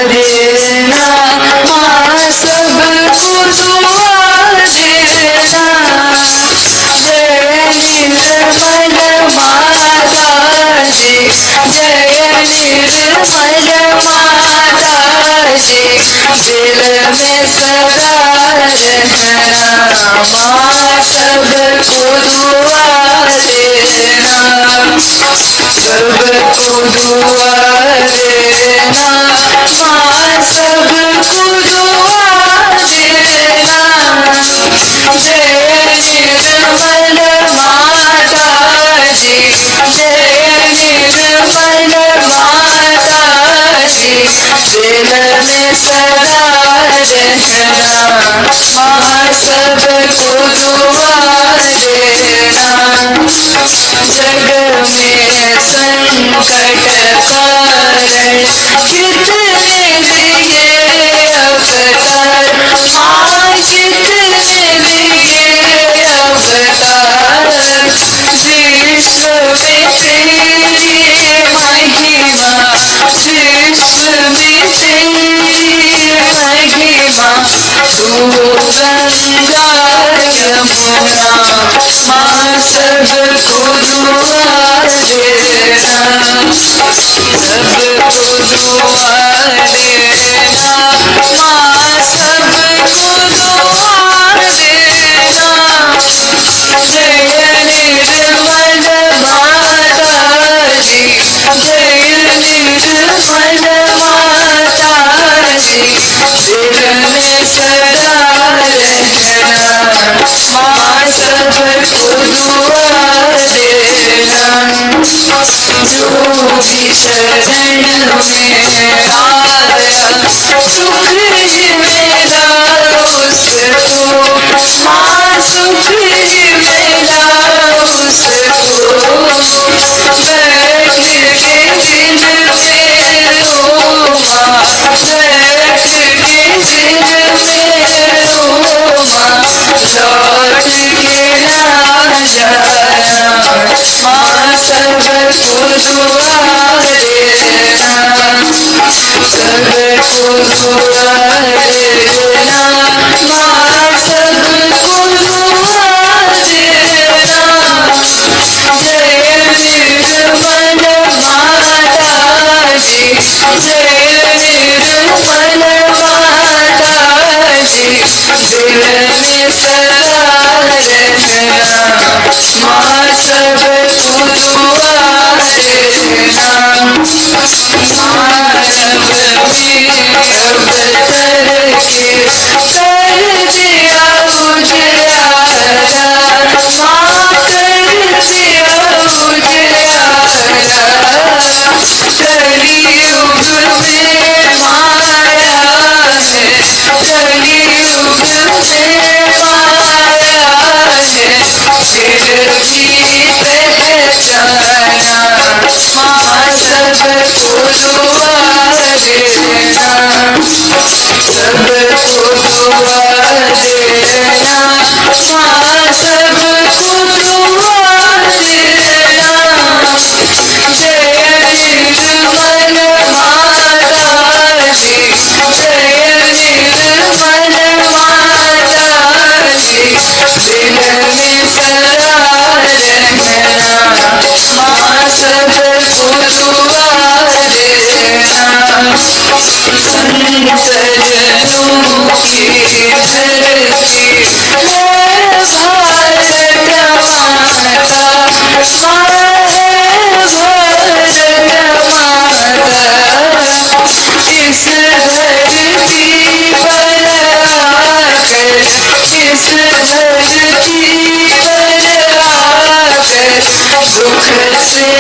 देना माँ, सबको दुआ देना। जय निर्मल माता जी, जय निर्मल माता जी, दिल में सदा रहना माँ, सबको दुआ देना। सबको दुआ देना माँ, सबको दुआ देना। जय निर्मल माता जी, जय निर्मल माता जी, दिल में सदा रहना माँ, सबको दुआ देना। जग में संकट कारण कितने दिए अवतार माँ, कितने दिए अवतार। विश्व में तेरी महिमा, विश्व में तेरी महिमा। तू गंगा यमुना माँ, सबको दुआ देना। सबको दुआ देना माँ, सबको दुआ देना। जय निर्मल माता जी, जय निर्मल माता जी, दिल में सदा रहना माँ, सबको दुआ देना। जो भी शरण में आया सुख ही मेरा उसको माँ, सुख ही मेरा उसको। माँ सबको दुआ देना, सबको दुआ देना, माँ सबको दुआ देना। जय निर्मल माता जी, जय निर्मल माता जी, दिल में सदा रहना, माँ सबको दुआ देना। मानव में अवतर के कर दिया उजियारा, माँ कर दिया उजियारा। कलियुग में माया है, कलियुग में माया है, फिर भी पहचाना, माँ सबको दुआ देना, सबको दुआ देना, माँ सबको दुआ देना। जय निर्मल माता जी, जय निर्मल माता जी, दिल में सदा रहना, माँ सबको दुआ देना। संतजनों की धरती है भारत माता, माँ है भारत माता। इस धरती पर आकर, इस धरती पर आकर दुख से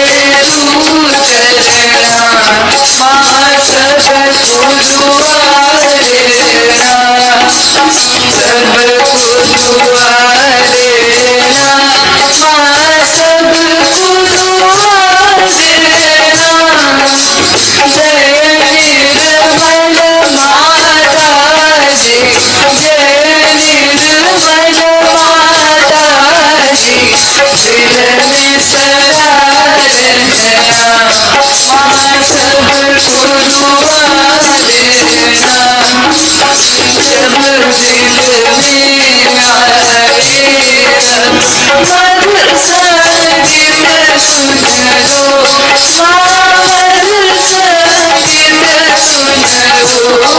दूर करना, माँ सबको दुआ देना, सबको दुआ देना, माँ सबको दुआ देना। जय निर्मल माता जी, जय निर्मल माता जी, दिल में सदा रहना, माँ सबको दुआ देना। जब दिल में आए मधुर संगीत सुनो, मधुर संगीत सुनो,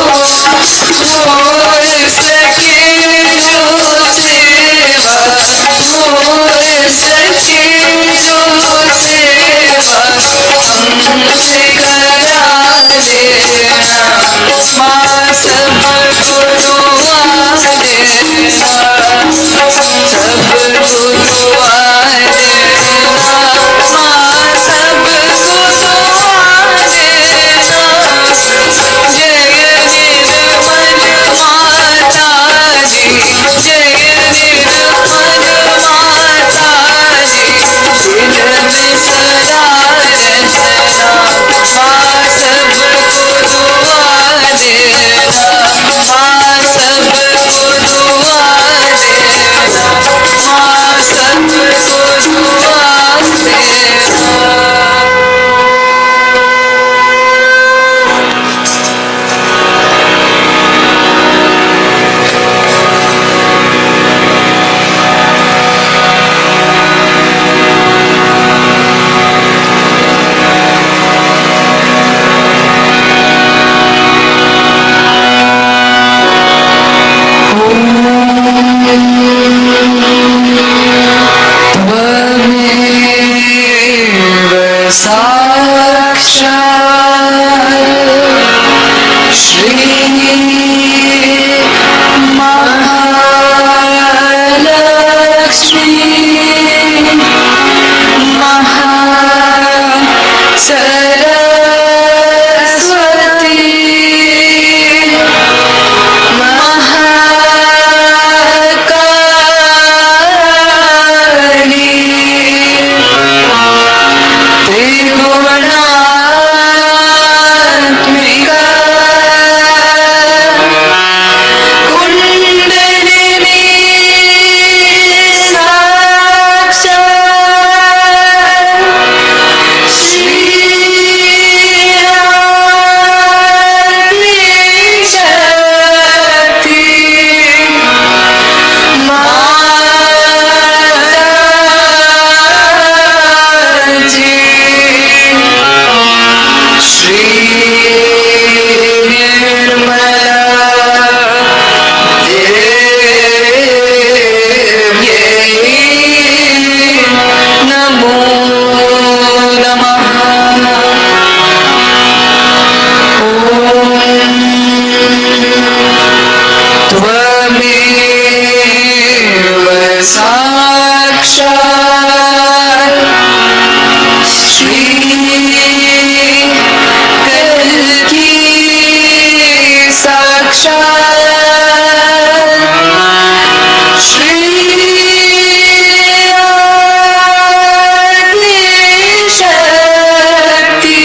हो सके जो सेवा, हो सके जो सेवा हमसे करा देना, माँ सबको दुआ देना, सबको दुआ देना, माँ सबको दुआ देना। जय निर्मल माता जी, जय निर्मल माता जी, दिल में सदा रहना, माँ सबको दुआ देना, माँ सबको दुआ त्वमेव साक्षात् श्री कल्की साक्षात् श्री आदि शक्ति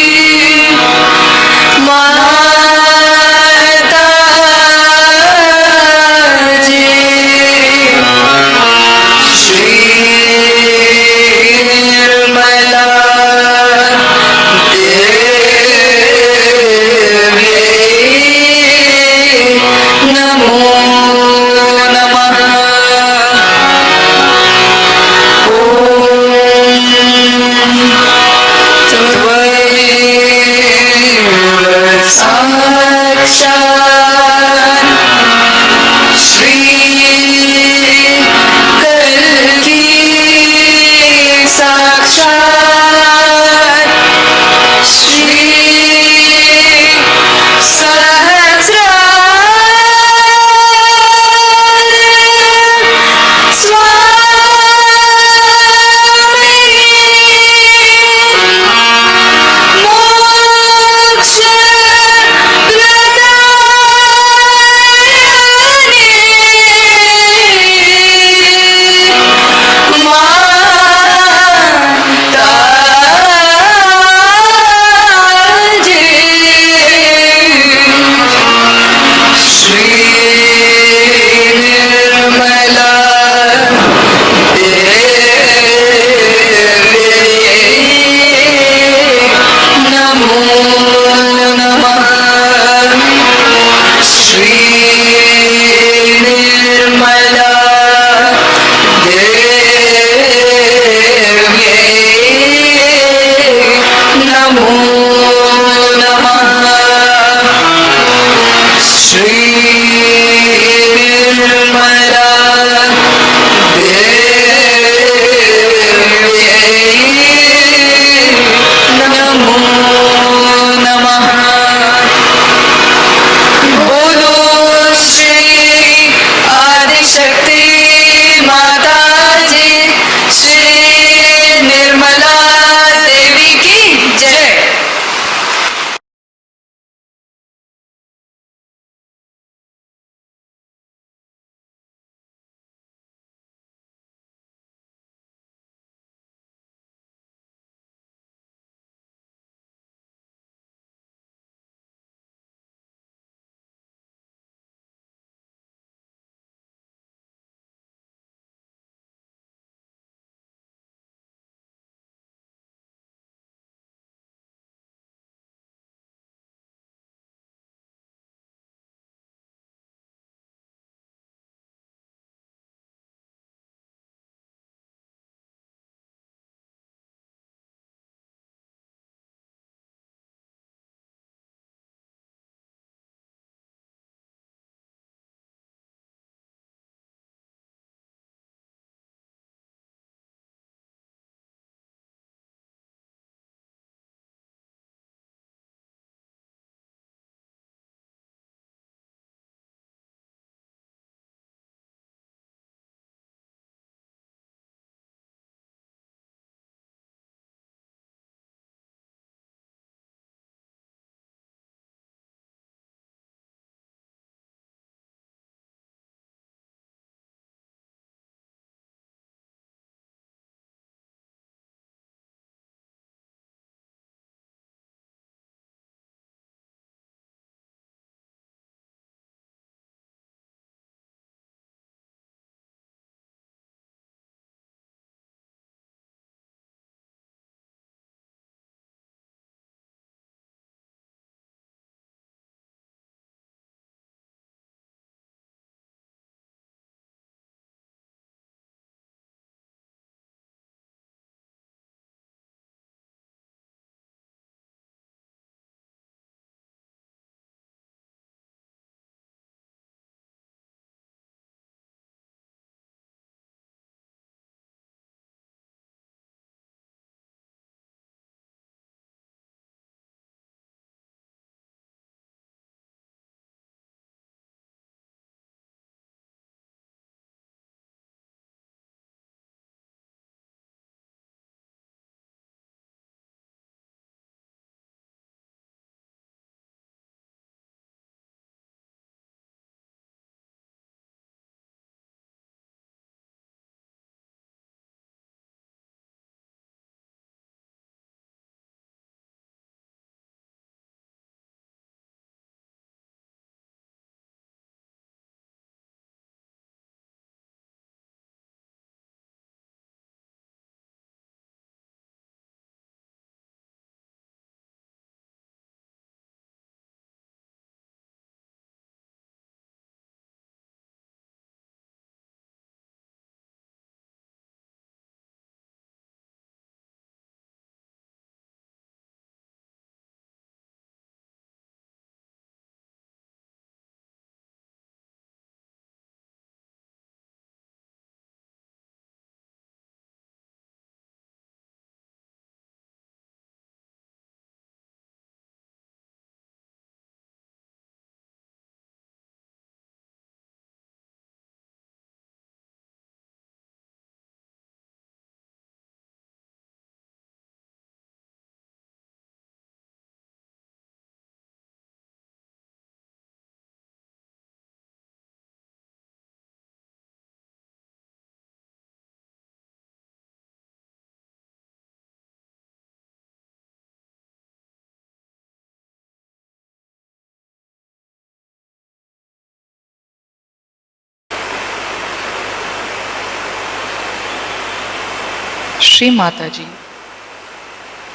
श्री माता जी,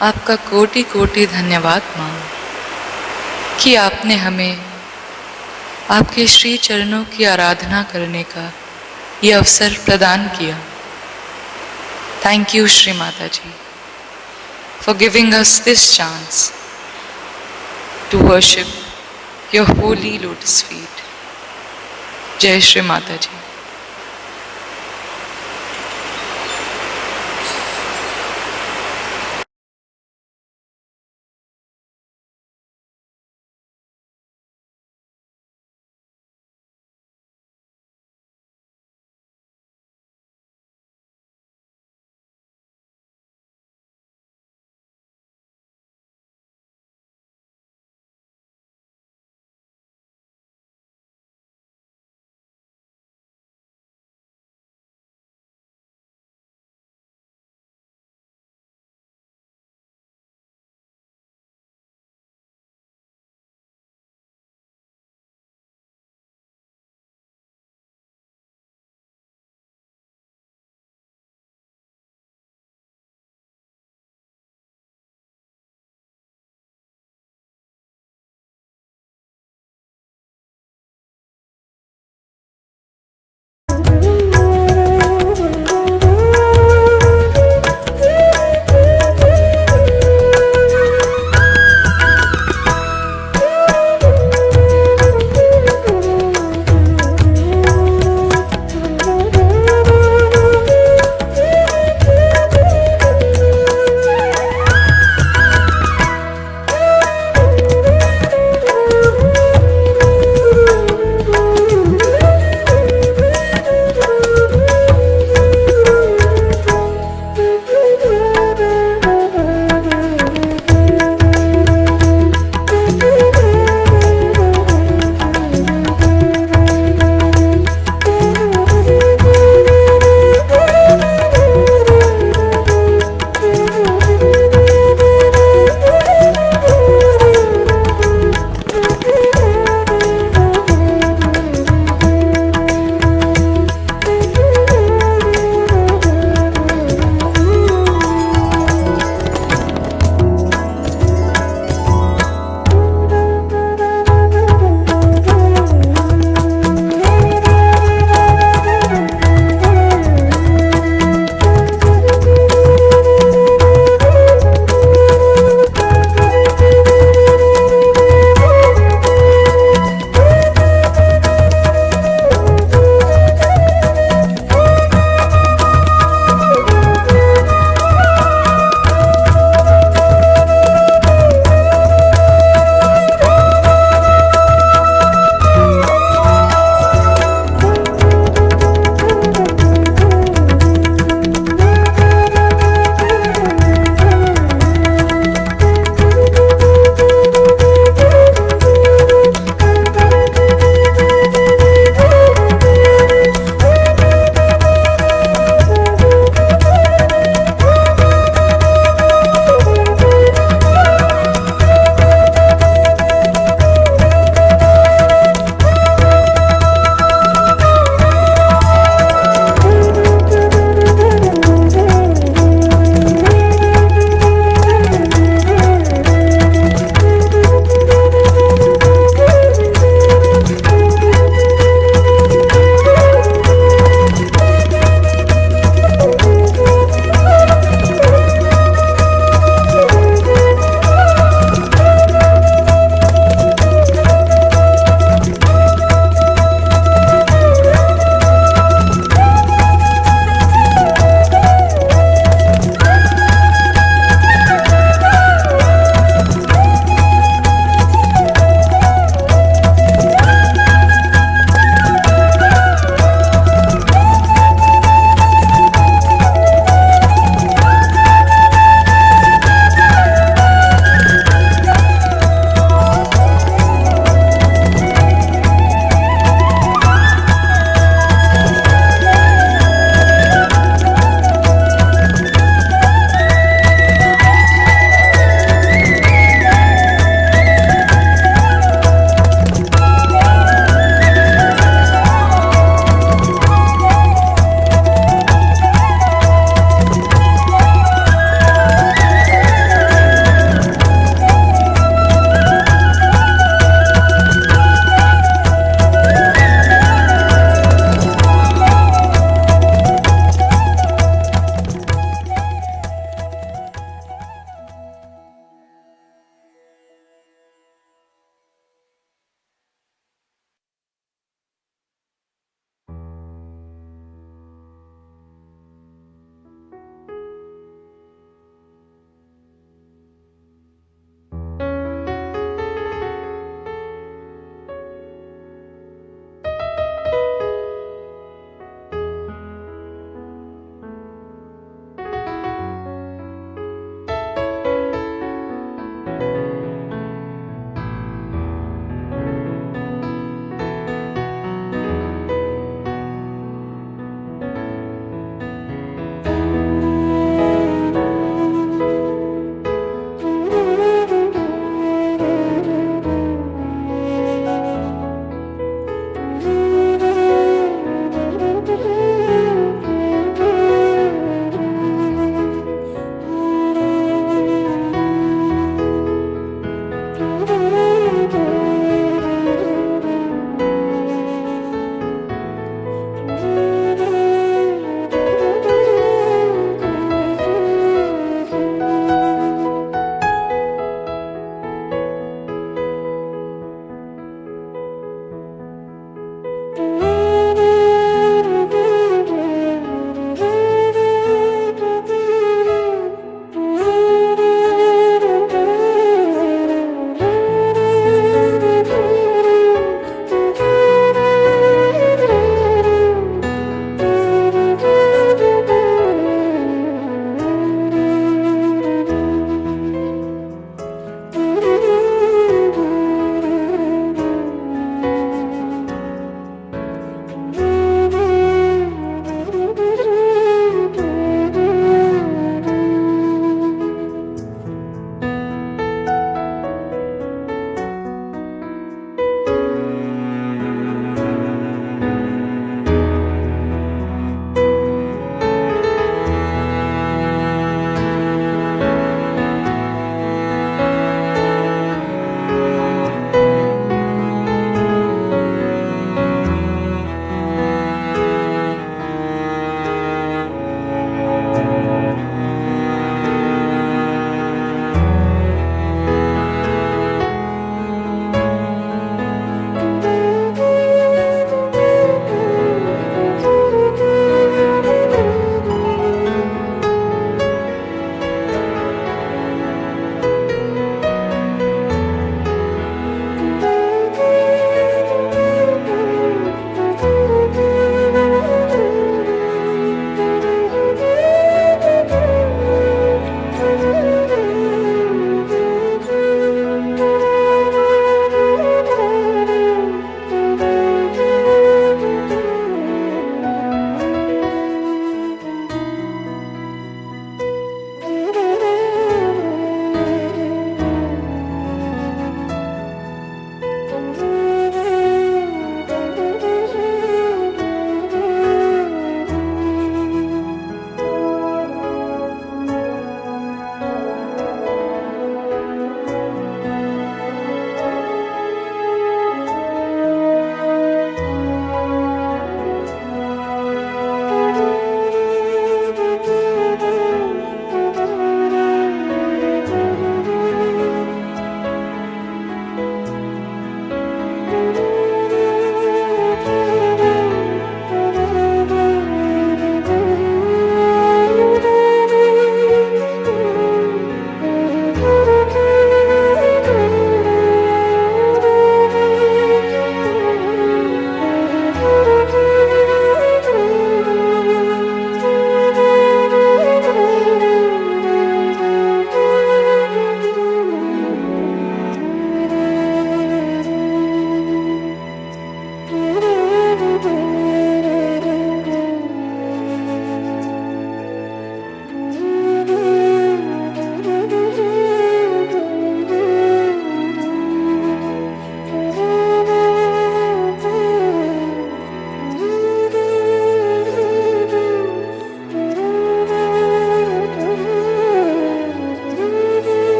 आपका कोटि कोटि धन्यवाद मानो कि आपने हमें आपके श्री चरणों की आराधना करने का ये अवसर प्रदान किया। Thank you Shri Mata ji for giving us this chance to worship your holy lotus feet. जय श्री माता जी।